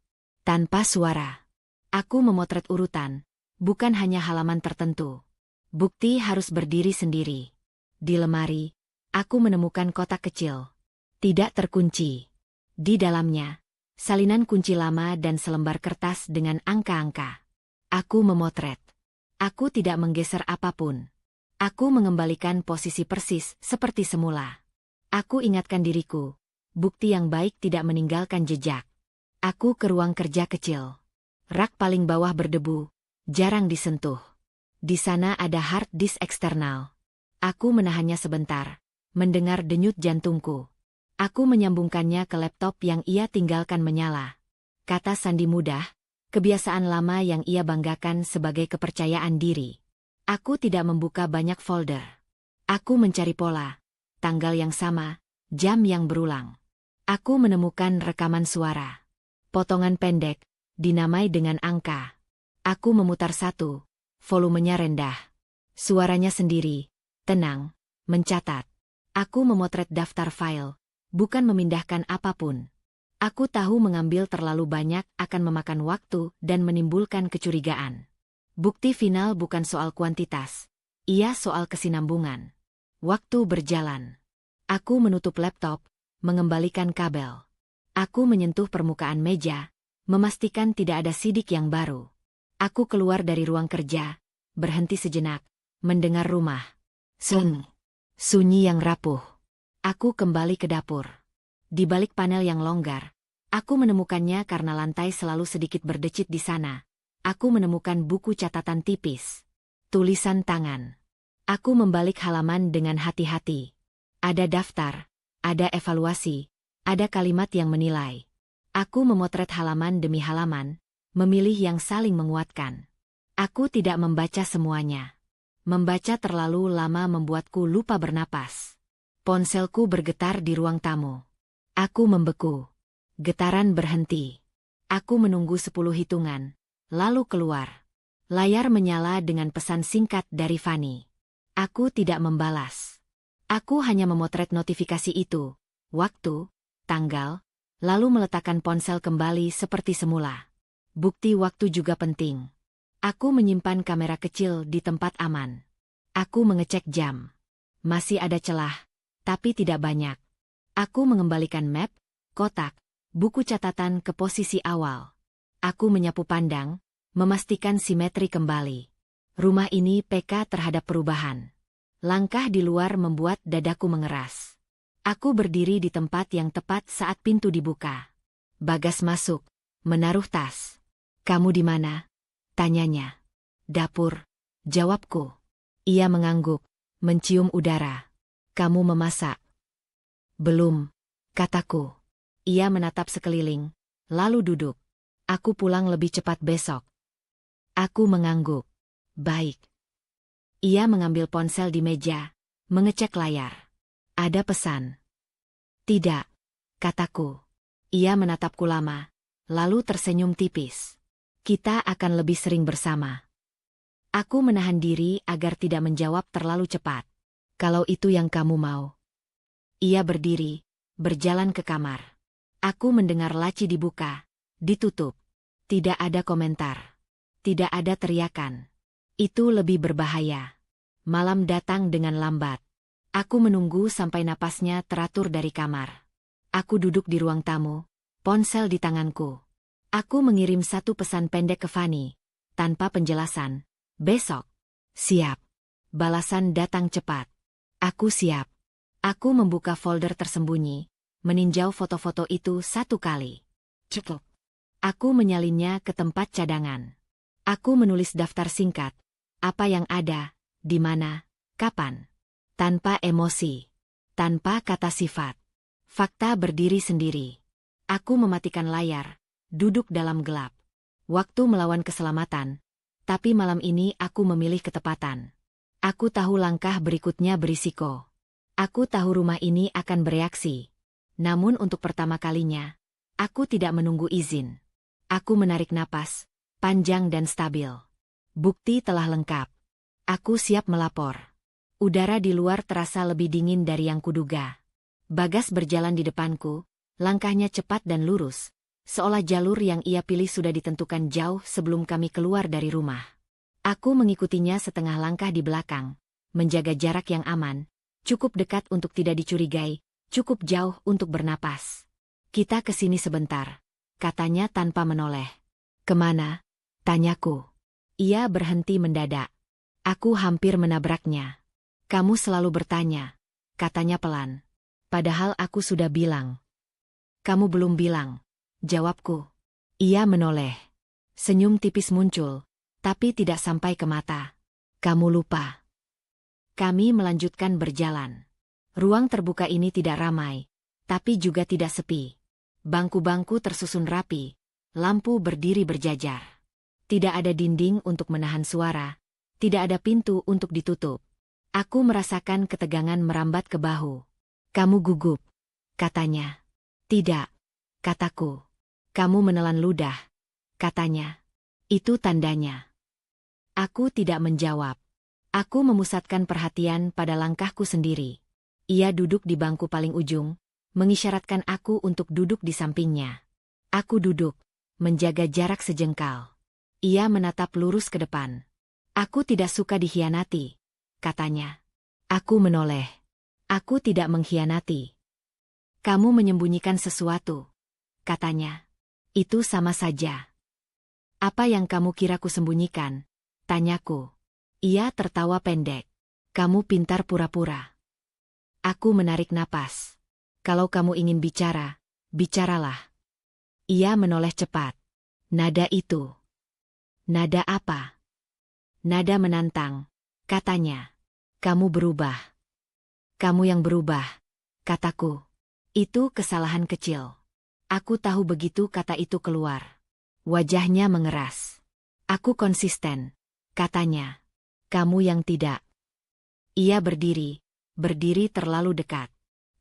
tanpa suara. Aku memotret urutan, bukan hanya halaman tertentu. Bukti harus berdiri sendiri. Di lemari, aku menemukan kotak kecil. Tidak terkunci. Di dalamnya, salinan kunci lama dan selembar kertas dengan angka-angka. Aku memotret. Aku tidak menggeser apapun. Aku mengembalikan posisi persis seperti semula. Aku ingatkan diriku, bukti yang baik tidak meninggalkan jejak. Aku ke ruang kerja kecil. Rak paling bawah berdebu, jarang disentuh. Di sana ada hard disk eksternal. Aku menahannya sebentar, mendengar denyut jantungku. Aku menyambungkannya ke laptop yang ia tinggalkan menyala. Kata sandi mudah, kebiasaan lama yang ia banggakan sebagai kepercayaan diri. Aku tidak membuka banyak folder. Aku mencari pola, tanggal yang sama, jam yang berulang. Aku menemukan rekaman suara. Potongan pendek, dinamai dengan angka. Aku memutar satu, volumenya rendah. Suaranya sendiri, tenang, mencatat. Aku memotret daftar file, bukan memindahkan apapun. Aku tahu mengambil terlalu banyak akan memakan waktu dan menimbulkan kecurigaan. Bukti final bukan soal kuantitas, ia soal kesinambungan. Waktu berjalan. Aku menutup laptop, mengembalikan kabel. Aku menyentuh permukaan meja, memastikan tidak ada sidik yang baru. Aku keluar dari ruang kerja, berhenti sejenak, mendengar rumah. Sunyi yang rapuh. Aku kembali ke dapur. Di balik panel yang longgar, aku menemukannya karena lantai selalu sedikit berdecit di sana. Aku menemukan buku catatan tipis. Tulisan tangan. Aku membalik halaman dengan hati-hati. Ada daftar, ada evaluasi, ada kalimat yang menilai. Aku memotret halaman demi halaman, memilih yang saling menguatkan. Aku tidak membaca semuanya. Membaca terlalu lama membuatku lupa bernapas. Ponselku bergetar di ruang tamu. Aku membeku. Getaran berhenti. Aku menunggu 10 hitungan, lalu keluar. Layar menyala dengan pesan singkat dari Fanny. Aku tidak membalas. Aku hanya memotret notifikasi itu, waktu, tanggal, lalu meletakkan ponsel kembali seperti semula. Bukti waktu juga penting. Aku menyimpan kamera kecil di tempat aman. Aku mengecek jam. Masih ada celah, tapi tidak banyak. Aku mengembalikan map, kotak, buku catatan ke posisi awal. Aku menyapu pandang, memastikan simetri kembali. Rumah ini peka terhadap perubahan. Langkah di luar membuat dadaku mengeras. Aku berdiri di tempat yang tepat saat pintu dibuka. Bagas masuk, menaruh tas. "Kamu di mana?" tanyanya. "Dapur," jawabku. Ia mengangguk, mencium udara. "Kamu memasak?" "Belum," kataku. Ia menatap sekeliling, lalu duduk. "Aku pulang lebih cepat besok." Aku mengangguk. "Baik." Ia mengambil ponsel di meja, mengecek layar. "Ada pesan?" "Tidak," kataku. Ia menatapku lama, lalu tersenyum tipis. "Kita akan lebih sering bersama." Aku menahan diri agar tidak menjawab terlalu cepat. "Kalau itu yang kamu mau." Ia berdiri, berjalan ke kamar. Aku mendengar laci dibuka, ditutup. Tidak ada komentar. Tidak ada teriakan. Itu lebih berbahaya. Malam datang dengan lambat. Aku menunggu sampai napasnya teratur dari kamar. Aku duduk di ruang tamu, ponsel di tanganku. Aku mengirim satu pesan pendek ke Fanny, tanpa penjelasan. Besok. Siap. Balasan datang cepat. Aku siap. Aku membuka folder tersembunyi, meninjau foto-foto itu satu kali. Cukup. Aku menyalinnya ke tempat cadangan. Aku menulis daftar singkat. Apa yang ada, di mana, kapan. Tanpa emosi. Tanpa kata sifat. Fakta berdiri sendiri. Aku mematikan layar, duduk dalam gelap. Waktu melawan keselamatan. Tapi malam ini aku memilih ketepatan. Aku tahu langkah berikutnya berisiko. Aku tahu rumah ini akan bereaksi. Namun untuk pertama kalinya, aku tidak menunggu izin. Aku menarik napas, panjang dan stabil. Bukti telah lengkap. Aku siap melapor. Udara di luar terasa lebih dingin dari yang kuduga. Bagas berjalan di depanku, langkahnya cepat dan lurus, seolah jalur yang ia pilih sudah ditentukan jauh sebelum kami keluar dari rumah. Aku mengikutinya setengah langkah di belakang, menjaga jarak yang aman, cukup dekat untuk tidak dicurigai, cukup jauh untuk bernapas. Kita kesini sebentar, katanya tanpa menoleh. Kemana? Tanyaku. Ia berhenti mendadak. Aku hampir menabraknya. Kamu selalu bertanya, katanya pelan. Padahal aku sudah bilang. Kamu belum bilang, jawabku. Ia menoleh. Senyum tipis muncul, tapi tidak sampai ke mata. Kamu lupa. Kami melanjutkan berjalan. Ruang terbuka ini tidak ramai, tapi juga tidak sepi. Bangku-bangku tersusun rapi, lampu berdiri berjajar. Tidak ada dinding untuk menahan suara, tidak ada pintu untuk ditutup. Aku merasakan ketegangan merambat ke bahu. Kamu gugup, katanya. Tidak, kataku. Kamu menelan ludah, katanya. Itu tandanya. Aku tidak menjawab. Aku memusatkan perhatian pada langkahku sendiri. Ia duduk di bangku paling ujung, mengisyaratkan aku untuk duduk di sampingnya. Aku duduk, menjaga jarak sejengkal. Ia menatap lurus ke depan. Aku tidak suka dikhianati, katanya. Aku menoleh. Aku tidak mengkhianati. Kamu menyembunyikan sesuatu, katanya. Itu sama saja. Apa yang kamu kira ku sembunyikan? Tanyaku. Ia tertawa pendek. Kamu pintar pura-pura. Aku menarik napas. Kalau kamu ingin bicara, bicaralah. Ia menoleh cepat. Nada itu. Nada apa? Nada menantang, katanya. Kamu berubah. Kamu yang berubah, kataku. Itu kesalahan kecil. Aku tahu begitu kata itu keluar. Wajahnya mengeras. Aku konsisten, katanya. Kamu yang tidak. Ia berdiri terlalu dekat.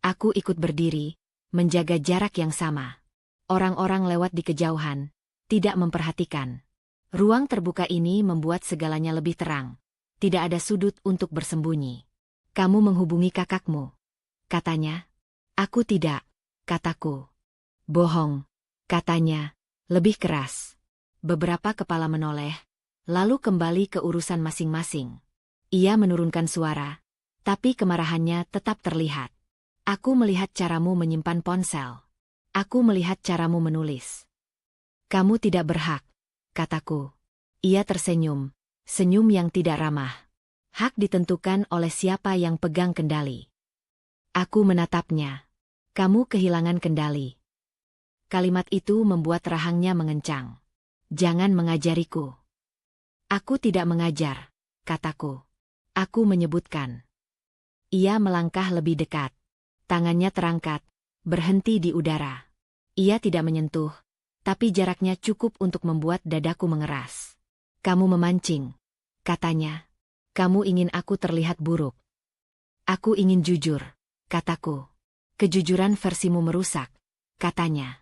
Aku ikut berdiri, menjaga jarak yang sama. Orang-orang lewat di kejauhan, tidak memperhatikan. Ruang terbuka ini membuat segalanya lebih terang. Tidak ada sudut untuk bersembunyi. Kamu menghubungi kakakmu, katanya. Aku tidak, kataku. Bohong, katanya, lebih keras. Beberapa kepala menoleh, lalu kembali ke urusan masing-masing. Ia menurunkan suara, tapi kemarahannya tetap terlihat. Aku melihat caramu menyimpan ponsel. Aku melihat caramu menulis. Kamu tidak berhak, kataku. Ia tersenyum, senyum yang tidak ramah. Hak ditentukan oleh siapa yang pegang kendali. Aku menatapnya. Kamu kehilangan kendali. Kalimat itu membuat rahangnya mengencang. Jangan mengajariku. Aku tidak mengajar, kataku. Aku menyebutkan. Ia melangkah lebih dekat. Tangannya terangkat, berhenti di udara. Ia tidak menyentuh, tapi jaraknya cukup untuk membuat dadaku mengeras. Kamu memancing, katanya. Kamu ingin aku terlihat buruk. Aku ingin jujur, kataku. Kejujuran versimu merusak, katanya.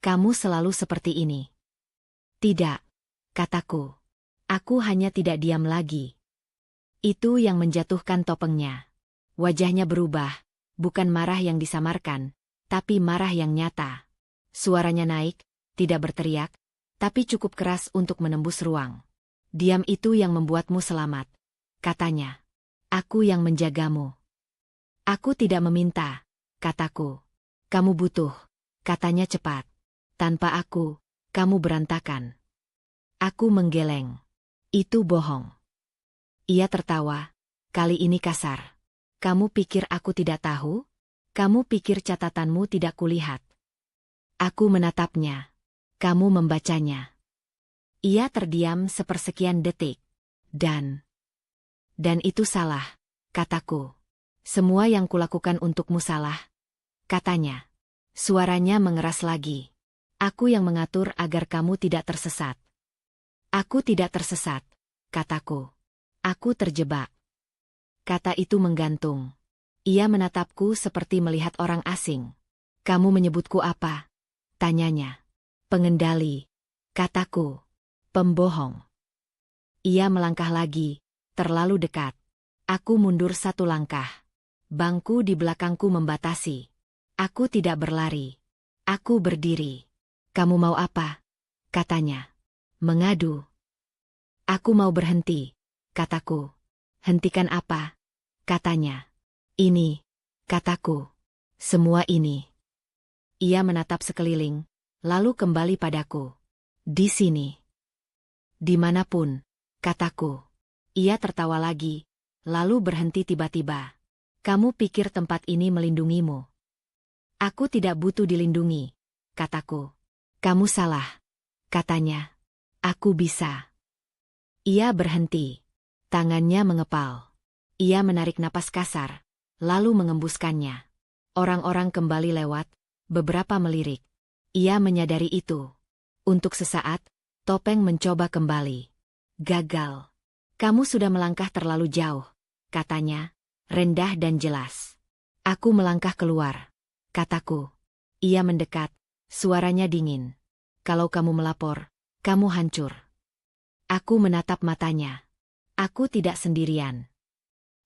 Kamu selalu seperti ini. Tidak, kataku. Aku hanya tidak diam lagi. Itu yang menjatuhkan topengnya. Wajahnya berubah, bukan marah yang disamarkan, tapi marah yang nyata. Suaranya naik, tidak berteriak, tapi cukup keras untuk menembus ruang. Diam itu yang membuatmu selamat, katanya. Aku yang menjagamu. Aku tidak meminta, kataku. Kamu butuh, katanya cepat. Tanpa aku, kamu berantakan. Aku menggeleng. Itu bohong. Ia tertawa, kali ini kasar. Kamu pikir aku tidak tahu? Kamu pikir catatanmu tidak kulihat? Aku menatapnya. Kamu membacanya. Ia terdiam sepersekian detik. Dan itu salah, kataku. Semua yang kulakukan untukmu salah, katanya. Suaranya mengeras lagi. Aku yang mengatur agar kamu tidak tersesat. Aku tidak tersesat, kataku. Aku terjebak. Kata itu menggantung. Ia menatapku seperti melihat orang asing. Kamu menyebutku apa? Tanyanya. Pengendali, kataku. Pembohong. Ia melangkah lagi, terlalu dekat. Aku mundur satu langkah. Bangku di belakangku membatasi. Aku tidak berlari. Aku berdiri. Kamu mau apa? Katanya. Mengadu. Aku mau berhenti, kataku. Hentikan apa? Katanya. Ini, kataku. Semua ini. Ia menatap sekeliling, lalu kembali padaku. Di sini. Dimanapun, kataku. Ia tertawa lagi, lalu berhenti tiba-tiba. Kamu pikir tempat ini melindungimu? Aku tidak butuh dilindungi, kataku. Kamu salah, katanya. Aku bisa. Ia berhenti. Tangannya mengepal. Ia menarik napas kasar, lalu mengembuskannya. Orang-orang kembali lewat, beberapa melirik. Ia menyadari itu. Untuk sesaat, Topeng mencoba kembali. Gagal. Kamu sudah melangkah terlalu jauh, katanya, rendah dan jelas. Aku melangkah keluar, kataku. Ia mendekat. Suaranya dingin. Kalau kamu melapor, kamu hancur. Aku menatap matanya. Aku tidak sendirian.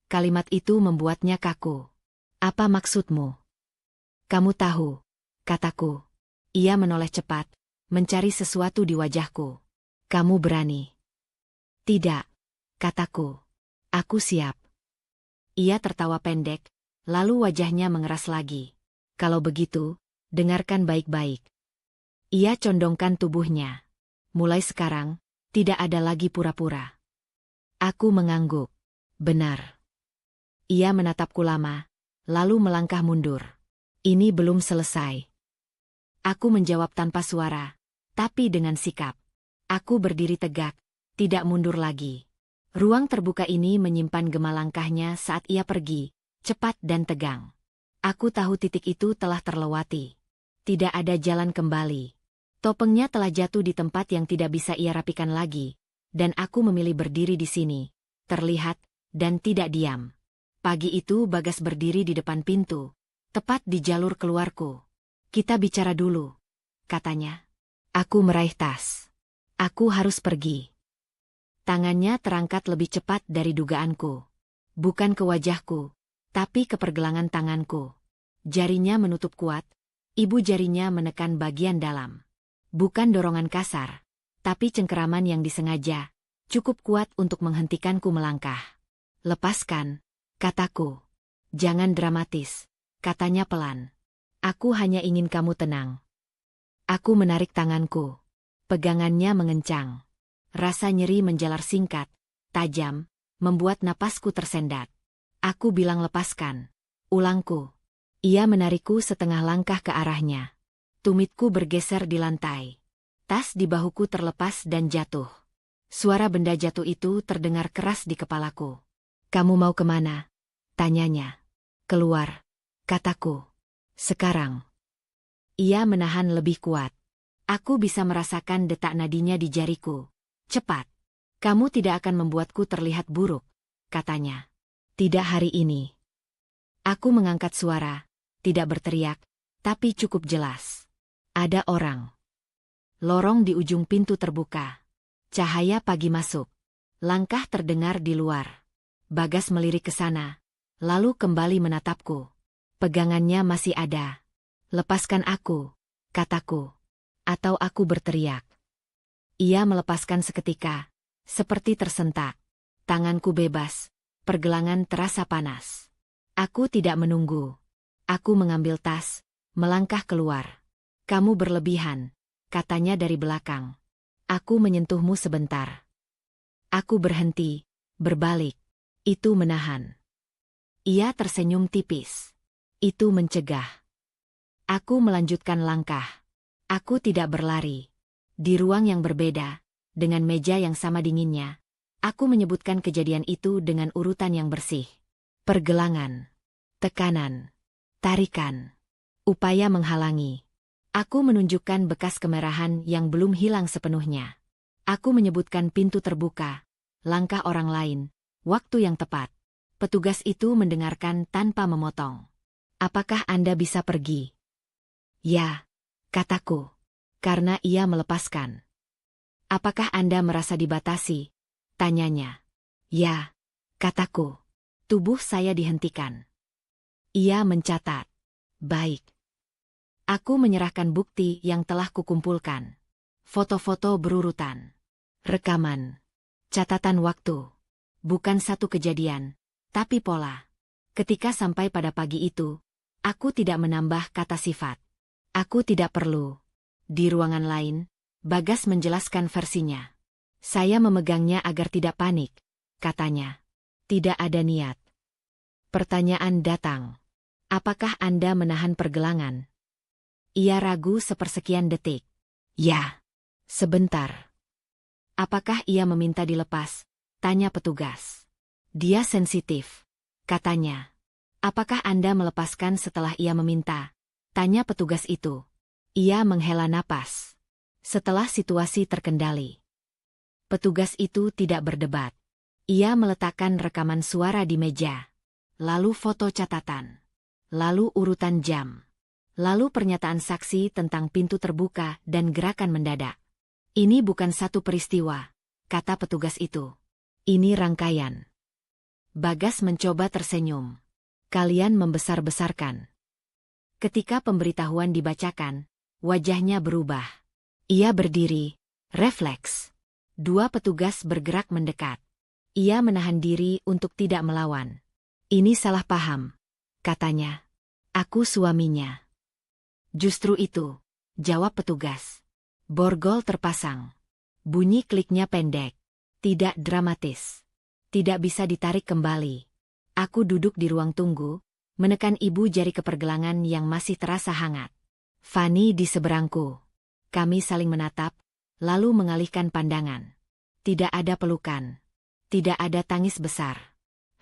Kalimat itu membuatnya kaku. Apa maksudmu? Kamu tahu, kataku. Ia menoleh cepat, mencari sesuatu di wajahku. Kamu berani? Tidak, kataku. Aku siap. Ia tertawa pendek, lalu wajahnya mengeras lagi. Kalau begitu, dengarkan baik-baik. Ia condongkan tubuhnya. Mulai sekarang, tidak ada lagi pura-pura. Aku mengangguk. Benar. Ia menatapku lama, lalu melangkah mundur. Ini belum selesai. Aku menjawab tanpa suara, tapi dengan sikap. Aku berdiri tegak, tidak mundur lagi. Ruang terbuka ini menyimpan gema langkahnya saat ia pergi, cepat dan tegang. Aku tahu titik itu telah terlewati. Tidak ada jalan kembali. Topengnya telah jatuh di tempat yang tidak bisa ia rapikan lagi, dan aku memilih berdiri di sini, terlihat, dan tidak diam. Pagi itu Bagas berdiri di depan pintu, tepat di jalur keluarku. Kita bicara dulu, katanya. Aku meraih tas. Aku harus pergi. Tangannya terangkat lebih cepat dari dugaanku. Bukan ke wajahku, tapi ke pergelangan tanganku. Jarinya menutup kuat, ibu jarinya menekan bagian dalam. Bukan dorongan kasar, tapi cengkeraman yang disengaja, cukup kuat untuk menghentikanku melangkah. Lepaskan, kataku. Jangan dramatis, katanya pelan. Aku hanya ingin kamu tenang. Aku menarik tanganku. Pegangannya mengencang. Rasa nyeri menjalar singkat, tajam, membuat napasku tersendat. Aku bilang lepaskan. Ulangku. Ia menarikku setengah langkah ke arahnya. Tumitku bergeser di lantai. Tas di bahuku terlepas dan jatuh. Suara benda jatuh itu terdengar keras di kepalaku. Kamu mau kemana? Tanyanya. Keluar, kataku. Sekarang. Ia menahan lebih kuat. Aku bisa merasakan detak nadinya di jariku. Cepat. Kamu tidak akan membuatku terlihat buruk, katanya. Tidak hari ini. Aku mengangkat suara, tidak berteriak, tapi cukup jelas. Ada orang. Lorong di ujung pintu terbuka. Cahaya pagi masuk. Langkah terdengar di luar. Bagas melirik ke sana, lalu kembali menatapku. Pegangannya masih ada. Lepaskan aku, kataku. Atau aku berteriak. Ia melepaskan seketika, seperti tersentak. Tanganku bebas, pergelangan terasa panas. Aku tidak menunggu. Aku mengambil tas, melangkah keluar. Kamu berlebihan, katanya dari belakang. Aku menyentuhmu sebentar. Aku berhenti, berbalik. Itu menahan. Ia tersenyum tipis. Itu mencegah. Aku melanjutkan langkah. Aku tidak berlari. Di ruang yang berbeda, dengan meja yang sama dinginnya, aku menyebutkan kejadian itu dengan urutan yang bersih. Pergelangan, tekanan, tarikan, upaya menghalangi. Aku menunjukkan bekas kemerahan yang belum hilang sepenuhnya. Aku menyebutkan pintu terbuka, langkah orang lain, waktu yang tepat. Petugas itu mendengarkan tanpa memotong. Apakah Anda bisa pergi? Ya, kataku. Karena ia melepaskan. Apakah Anda merasa dibatasi? Tanyanya. Ya, kataku. Tubuh saya dihentikan. Ia mencatat. Baik. Aku menyerahkan bukti yang telah kukumpulkan. Foto-foto berurutan. Rekaman. Catatan waktu. Bukan satu kejadian, tapi pola. Ketika sampai pada pagi itu, aku tidak menambah kata sifat. Aku tidak perlu. Di ruangan lain, Bagas menjelaskan versinya. Saya memegangnya agar tidak panik, katanya. Tidak ada niat. Pertanyaan datang. Apakah Anda menahan pergelangan? Ia ragu sepersekian detik. Ya. Sebentar. Apakah ia meminta dilepas? Tanya petugas. Dia sensitif, katanya. Apakah Anda melepaskan setelah ia meminta? Tanya petugas itu. Ia menghela napas. Setelah situasi terkendali. Petugas itu tidak berdebat. Ia meletakkan rekaman suara di meja. Lalu foto catatan. Lalu urutan jam. Lalu pernyataan saksi tentang pintu terbuka dan gerakan mendadak. Ini bukan satu peristiwa, kata petugas itu. Ini rangkaian. Bagas mencoba tersenyum. Kalian membesar-besarkan. Ketika pemberitahuan dibacakan, wajahnya berubah. Ia berdiri, refleks. Dua petugas bergerak mendekat. Ia menahan diri untuk tidak melawan. Ini salah paham, katanya. Aku suaminya. Justru itu, jawab petugas. Borgol terpasang. Bunyi kliknya pendek. Tidak dramatis. Tidak bisa ditarik kembali. Aku duduk di ruang tunggu, menekan ibu jari ke pergelangan yang masih terasa hangat. Fanny di seberangku. Kami saling menatap, lalu mengalihkan pandangan. Tidak ada pelukan. Tidak ada tangis besar.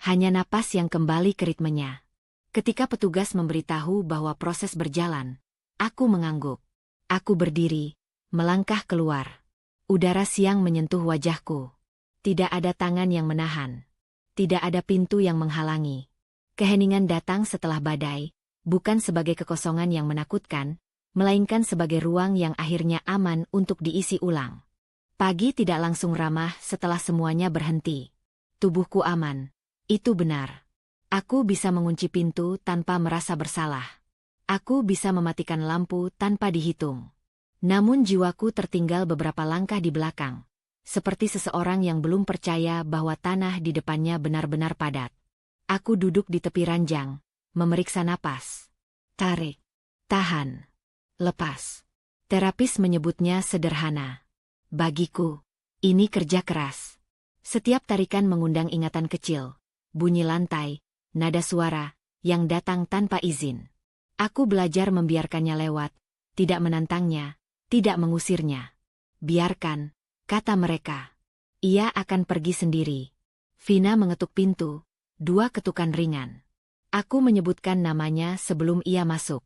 Hanya napas yang kembali ke ritmenya. Ketika petugas memberitahu bahwa proses berjalan, aku mengangguk. Aku berdiri, melangkah keluar. Udara siang menyentuh wajahku. Tidak ada tangan yang menahan. Tidak ada pintu yang menghalangi. Keheningan datang setelah badai, bukan sebagai kekosongan yang menakutkan, melainkan sebagai ruang yang akhirnya aman untuk diisi ulang. Pagi tidak langsung ramah setelah semuanya berhenti. Tubuhku aman. Itu benar. Aku bisa mengunci pintu tanpa merasa bersalah. Aku bisa mematikan lampu tanpa dihitung. Namun jiwaku tertinggal beberapa langkah di belakang. Seperti seseorang yang belum percaya bahwa tanah di depannya benar-benar padat. Aku duduk di tepi ranjang, memeriksa napas. Tarik. Tahan. Lepas. Terapis menyebutnya sederhana. Bagiku, ini kerja keras. Setiap tarikan mengundang ingatan kecil. Bunyi lantai, nada suara, yang datang tanpa izin. Aku belajar membiarkannya lewat, tidak menantangnya, tidak mengusirnya. Biarkan, kata mereka. Ia akan pergi sendiri. Vina mengetuk pintu, 2 ketukan ringan. Aku menyebutkan namanya sebelum ia masuk.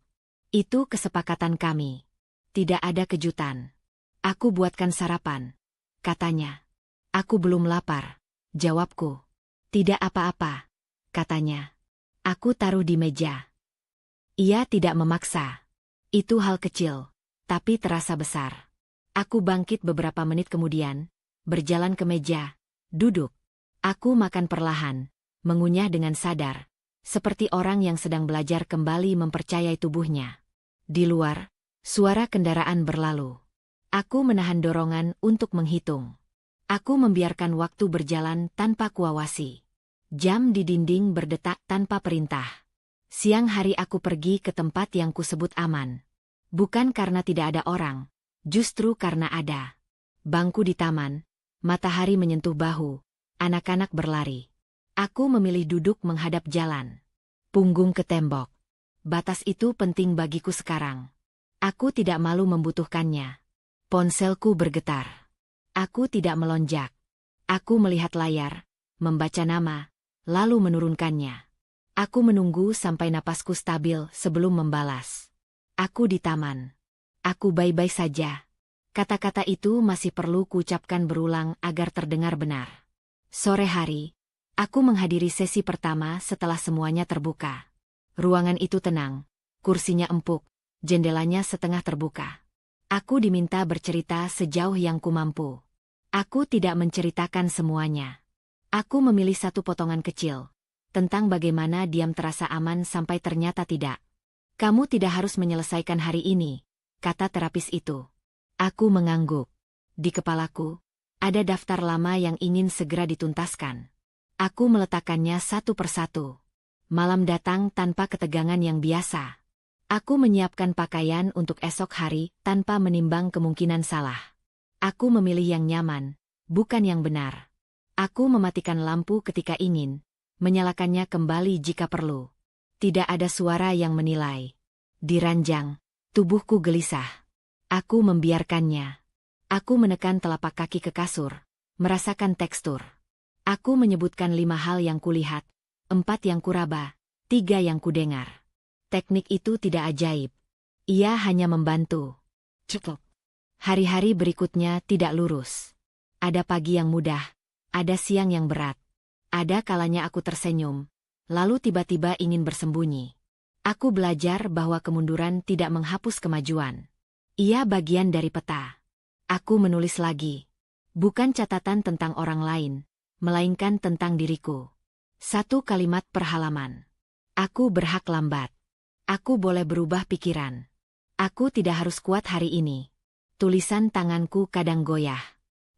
Itu kesepakatan kami. Tidak ada kejutan. Aku buatkan sarapan, katanya. Aku belum lapar, jawabku. Tidak apa-apa, katanya. Aku taruh di meja. Ia tidak memaksa. Itu hal kecil, tapi terasa besar. Aku bangkit beberapa menit kemudian, berjalan ke meja, duduk. Aku makan perlahan, mengunyah dengan sadar. seperti orang yang sedang belajar kembali mempercayai tubuhnya. Di luar, suara kendaraan berlalu. Aku menahan dorongan untuk menghitung. Aku membiarkan waktu berjalan tanpa kuawasi. Jam di dinding berdetak tanpa perintah. Siang hari aku pergi ke tempat yang kusebut aman. Bukan karena tidak ada orang, justru karena ada. Bangku di taman, matahari menyentuh bahu, anak-anak berlari. Aku memilih duduk menghadap jalan. Punggung ke tembok. Batas itu penting bagiku sekarang. Aku tidak malu membutuhkannya. Ponselku bergetar. Aku tidak melonjak. Aku melihat layar, membaca nama, lalu menurunkannya. Aku menunggu sampai napasku stabil sebelum membalas. Aku di taman. Aku baik-baik saja. Kata-kata itu masih perlu kuucapkan berulang agar terdengar benar. Sore hari, aku menghadiri sesi pertama setelah semuanya terbuka. Ruangan itu tenang, kursinya empuk, jendelanya setengah terbuka. Aku diminta bercerita sejauh yang kumampu. Aku tidak menceritakan semuanya. Aku memilih satu potongan kecil, tentang bagaimana diam terasa aman sampai ternyata tidak. Kamu tidak harus menyelesaikan hari ini, kata terapis itu. Aku mengangguk. Di kepalaku, ada daftar lama yang ingin segera dituntaskan. Aku meletakkannya satu persatu. Malam datang tanpa ketegangan yang biasa. Aku menyiapkan pakaian untuk esok hari tanpa menimbang kemungkinan salah. Aku memilih yang nyaman, bukan yang benar. Aku mematikan lampu ketika ingin, menyalakannya kembali jika perlu. Tidak ada suara yang menilai. Di ranjang, tubuhku gelisah. Aku membiarkannya. Aku menekan telapak kaki ke kasur, merasakan tekstur. Aku menyebutkan 5 hal yang kulihat, 4 yang kuraba, 3 yang kudengar. Teknik itu tidak ajaib. Ia hanya membantu. Cukup. Hari-hari berikutnya tidak lurus. Ada pagi yang mudah, ada siang yang berat. Ada kalanya aku tersenyum, lalu tiba-tiba ingin bersembunyi. Aku belajar bahwa kemunduran tidak menghapus kemajuan. Ia bagian dari peta. Aku menulis lagi. Bukan catatan tentang orang lain, melainkan tentang diriku. 1 kalimat per halaman. Aku berhak lambat. Aku boleh berubah pikiran. Aku tidak harus kuat hari ini. Tulisan tanganku kadang goyah.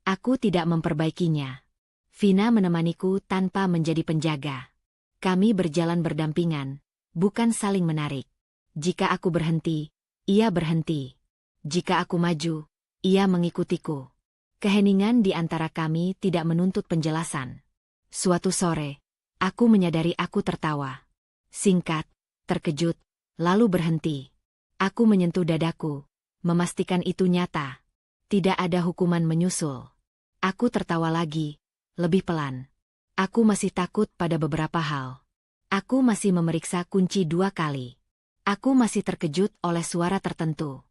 Aku tidak memperbaikinya. Vina menemaniku tanpa menjadi penjaga. Kami berjalan berdampingan, bukan saling menarik. Jika aku berhenti, ia berhenti. Jika aku maju, ia mengikutiku. Keheningan di antara kami tidak menuntut penjelasan. Suatu sore, aku menyadari aku tertawa. Singkat, terkejut, lalu berhenti. Aku menyentuh dadaku, memastikan itu nyata. Tidak ada hukuman menyusul. Aku tertawa lagi, lebih pelan. Aku masih takut pada beberapa hal. Aku masih memeriksa kunci 2 kali. Aku masih terkejut oleh suara tertentu.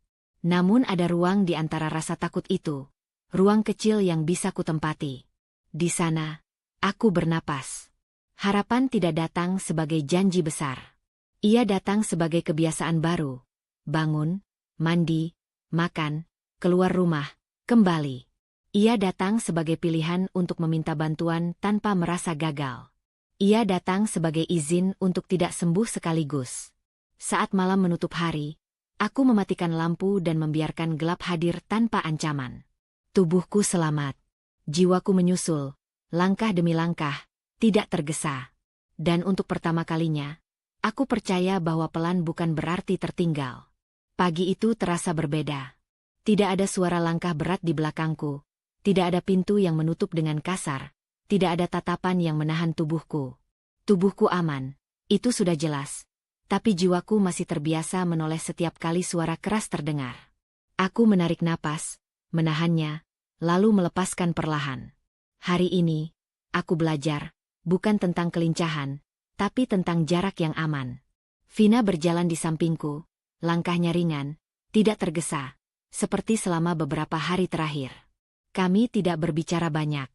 Namun ada ruang di antara rasa takut itu. Ruang kecil yang bisa kutempati. Di sana, aku bernapas. Harapan tidak datang sebagai janji besar. Ia datang sebagai kebiasaan baru. Bangun, mandi, makan, keluar rumah, kembali. Ia datang sebagai pilihan untuk meminta bantuan tanpa merasa gagal. Ia datang sebagai izin untuk tidak sembuh sekaligus. Saat malam menutup hari, aku mematikan lampu dan membiarkan gelap hadir tanpa ancaman. Tubuhku selamat. Jiwaku menyusul, langkah demi langkah, tidak tergesa. Dan untuk pertama kalinya, aku percaya bahwa pelan bukan berarti tertinggal. Pagi itu terasa berbeda. Tidak ada suara langkah berat di belakangku. Tidak ada pintu yang menutup dengan kasar. Tidak ada tatapan yang menahan tubuhku. Tubuhku aman, itu sudah jelas. Tapi jiwaku masih terbiasa menoleh setiap kali suara keras terdengar. Aku menarik napas, menahannya, lalu melepaskan perlahan. Hari ini, aku belajar, bukan tentang kelincahan, tapi tentang jarak yang aman. Vina berjalan di sampingku, langkahnya ringan, tidak tergesa, seperti selama beberapa hari terakhir. Kami tidak berbicara banyak.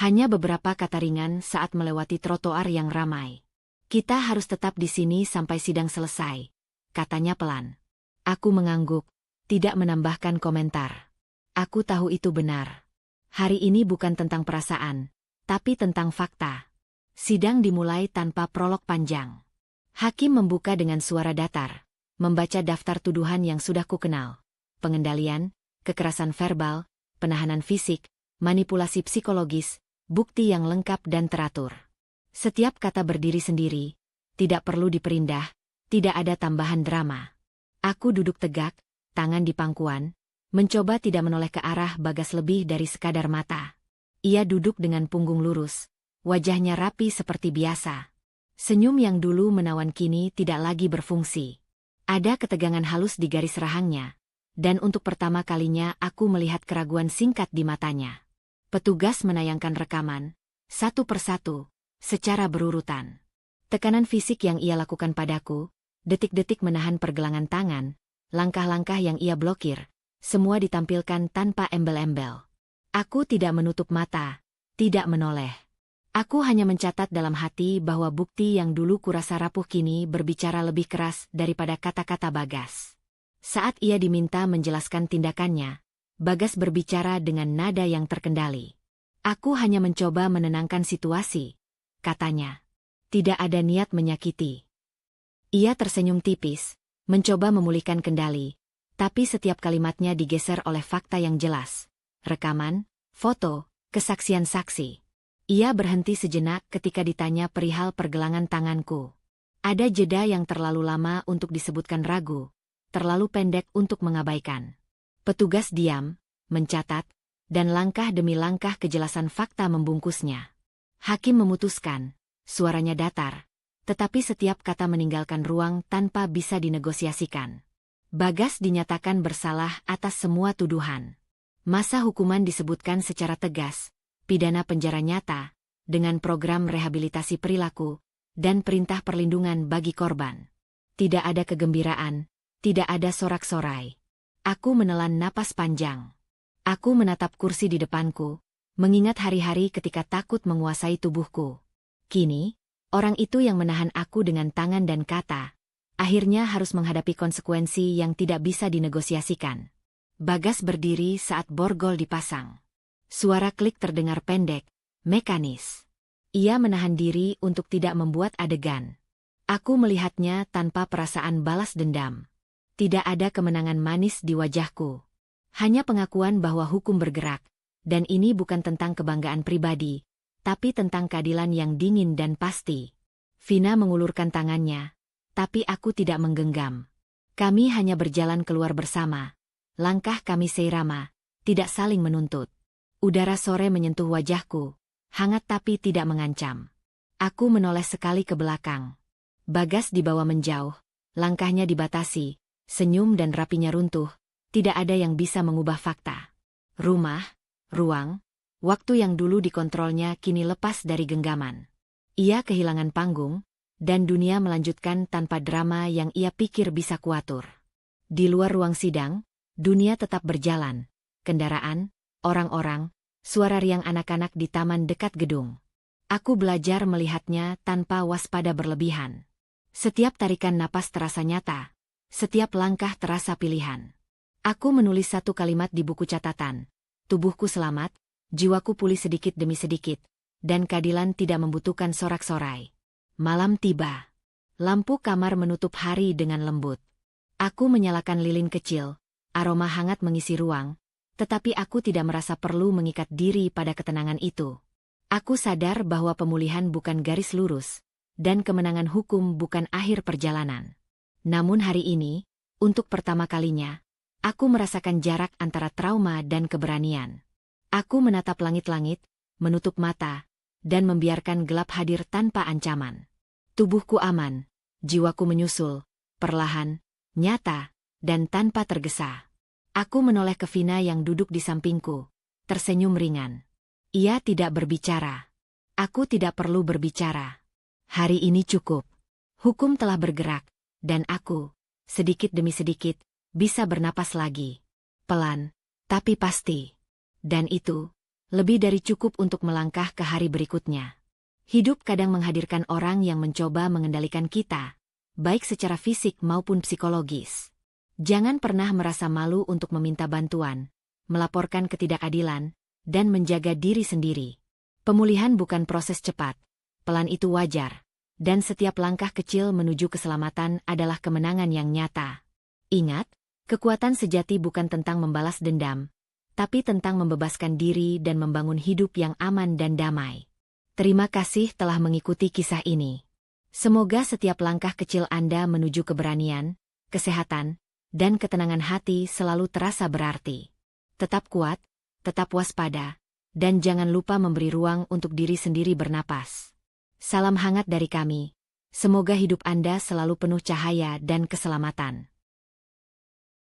Hanya beberapa kata ringan saat melewati trotoar yang ramai. Kita harus tetap di sini sampai sidang selesai, katanya pelan. Aku mengangguk, tidak menambahkan komentar. Aku tahu itu benar. Hari ini bukan tentang perasaan, tapi tentang fakta. Sidang dimulai tanpa prolog panjang. Hakim membuka dengan suara datar, membaca daftar tuduhan yang sudah kukenal. Pengendalian, kekerasan verbal, penahanan fisik, manipulasi psikologis, bukti yang lengkap dan teratur. Setiap kata berdiri sendiri, tidak perlu diperindah, tidak ada tambahan drama. Aku duduk tegak, tangan di pangkuan, mencoba tidak menoleh ke arah Bagas lebih dari sekadar mata. Ia duduk dengan punggung lurus, wajahnya rapi seperti biasa. Senyum yang dulu menawan kini tidak lagi berfungsi. Ada ketegangan halus di garis rahangnya, dan untuk pertama kalinya aku melihat keraguan singkat di matanya. Petugas menayangkan rekaman, satu persatu, secara berurutan. Tekanan fisik yang ia lakukan padaku, detik-detik menahan pergelangan tangan, langkah-langkah yang ia blokir, semua ditampilkan tanpa embel-embel. Aku tidak menutup mata, tidak menoleh. Aku hanya mencatat dalam hati bahwa bukti yang dulu kurasa rapuh kini berbicara lebih keras daripada kata-kata Bagas. Saat ia diminta menjelaskan tindakannya, Bagas berbicara dengan nada yang terkendali. Aku hanya mencoba menenangkan situasi, katanya. Tidak ada niat menyakiti. Ia tersenyum tipis, mencoba memulihkan kendali, tapi setiap kalimatnya digeser oleh fakta yang jelas. Rekaman, foto, kesaksian saksi. Ia berhenti sejenak ketika ditanya perihal pergelangan tanganku. Ada jeda yang terlalu lama untuk disebutkan ragu, terlalu pendek untuk mengabaikan. Petugas diam, mencatat, dan langkah demi langkah kejelasan fakta membungkusnya. Hakim memutuskan. Suaranya datar, tetapi setiap kata meninggalkan ruang tanpa bisa dinegosiasikan. Bagas dinyatakan bersalah atas semua tuduhan. Masa hukuman disebutkan secara tegas, pidana penjara nyata, dengan program rehabilitasi perilaku, dan perintah perlindungan bagi korban. Tidak ada kegembiraan, tidak ada sorak-sorai. Aku menelan napas panjang. Aku menatap kursi di depanku, mengingat hari-hari ketika takut menguasai tubuhku. Kini, orang itu yang menahan aku dengan tangan dan kata, akhirnya harus menghadapi konsekuensi yang tidak bisa dinegosiasikan. Bagas berdiri saat borgol dipasang. Suara klik terdengar pendek, mekanis. Ia menahan diri untuk tidak membuat adegan. Aku melihatnya tanpa perasaan balas dendam. Tidak ada kemenangan manis di wajahku. Hanya pengakuan bahwa hukum bergerak, dan ini bukan tentang kebanggaan pribadi, tapi tentang keadilan yang dingin dan pasti. Vina mengulurkan tangannya, tapi aku tidak menggenggam. Kami hanya berjalan keluar bersama. Langkah kami seirama, tidak saling menuntut. Udara sore menyentuh wajahku, hangat tapi tidak mengancam. Aku menoleh sekali ke belakang. Bagas dibawa menjauh, langkahnya dibatasi, senyum dan rapinya runtuh, tidak ada yang bisa mengubah fakta. Rumah, ruang, waktu yang dulu dikontrolnya kini lepas dari genggaman. Ia kehilangan panggung, dan dunia melanjutkan tanpa drama yang ia pikir bisa kuatur. Di luar ruang sidang, dunia tetap berjalan. Kendaraan, orang-orang, suara riang anak-anak di taman dekat gedung. Aku belajar melihatnya tanpa waspada berlebihan. Setiap tarikan napas terasa nyata, setiap langkah terasa pilihan. Aku menulis satu kalimat di buku catatan. Tubuhku selamat, jiwaku pulih sedikit demi sedikit, dan keadilan tidak membutuhkan sorak-sorai. Malam tiba. Lampu kamar menutup hari dengan lembut. Aku menyalakan lilin kecil, aroma hangat mengisi ruang, tetapi aku tidak merasa perlu mengikat diri pada ketenangan itu. Aku sadar bahwa pemulihan bukan garis lurus, dan kemenangan hukum bukan akhir perjalanan. Namun hari ini, untuk pertama kalinya, aku merasakan jarak antara trauma dan keberanian. Aku menatap langit-langit, menutup mata, dan membiarkan gelap hadir tanpa ancaman. Tubuhku aman, jiwaku menyusul, perlahan, nyata, dan tanpa tergesa. Aku menoleh ke Vina yang duduk di sampingku, tersenyum ringan. Ia tidak berbicara. Aku tidak perlu berbicara. Hari ini cukup. Hukum telah bergerak, dan aku, sedikit demi sedikit, bisa bernapas lagi. Pelan, tapi pasti. Dan itu, lebih dari cukup untuk melangkah ke hari berikutnya. Hidup kadang menghadirkan orang yang mencoba mengendalikan kita, baik secara fisik maupun psikologis. Jangan pernah merasa malu untuk meminta bantuan, melaporkan ketidakadilan, dan menjaga diri sendiri. Pemulihan bukan proses cepat, pelan itu wajar, dan setiap langkah kecil menuju keselamatan adalah kemenangan yang nyata. Ingat, kekuatan sejati bukan tentang membalas dendam, tapi tentang membebaskan diri dan membangun hidup yang aman dan damai. Terima kasih telah mengikuti kisah ini. Semoga setiap langkah kecil Anda menuju keberanian, kesehatan, dan ketenangan hati selalu terasa berarti. Tetap kuat, tetap waspada, dan jangan lupa memberi ruang untuk diri sendiri bernapas. Salam hangat dari kami. Semoga hidup Anda selalu penuh cahaya dan keselamatan.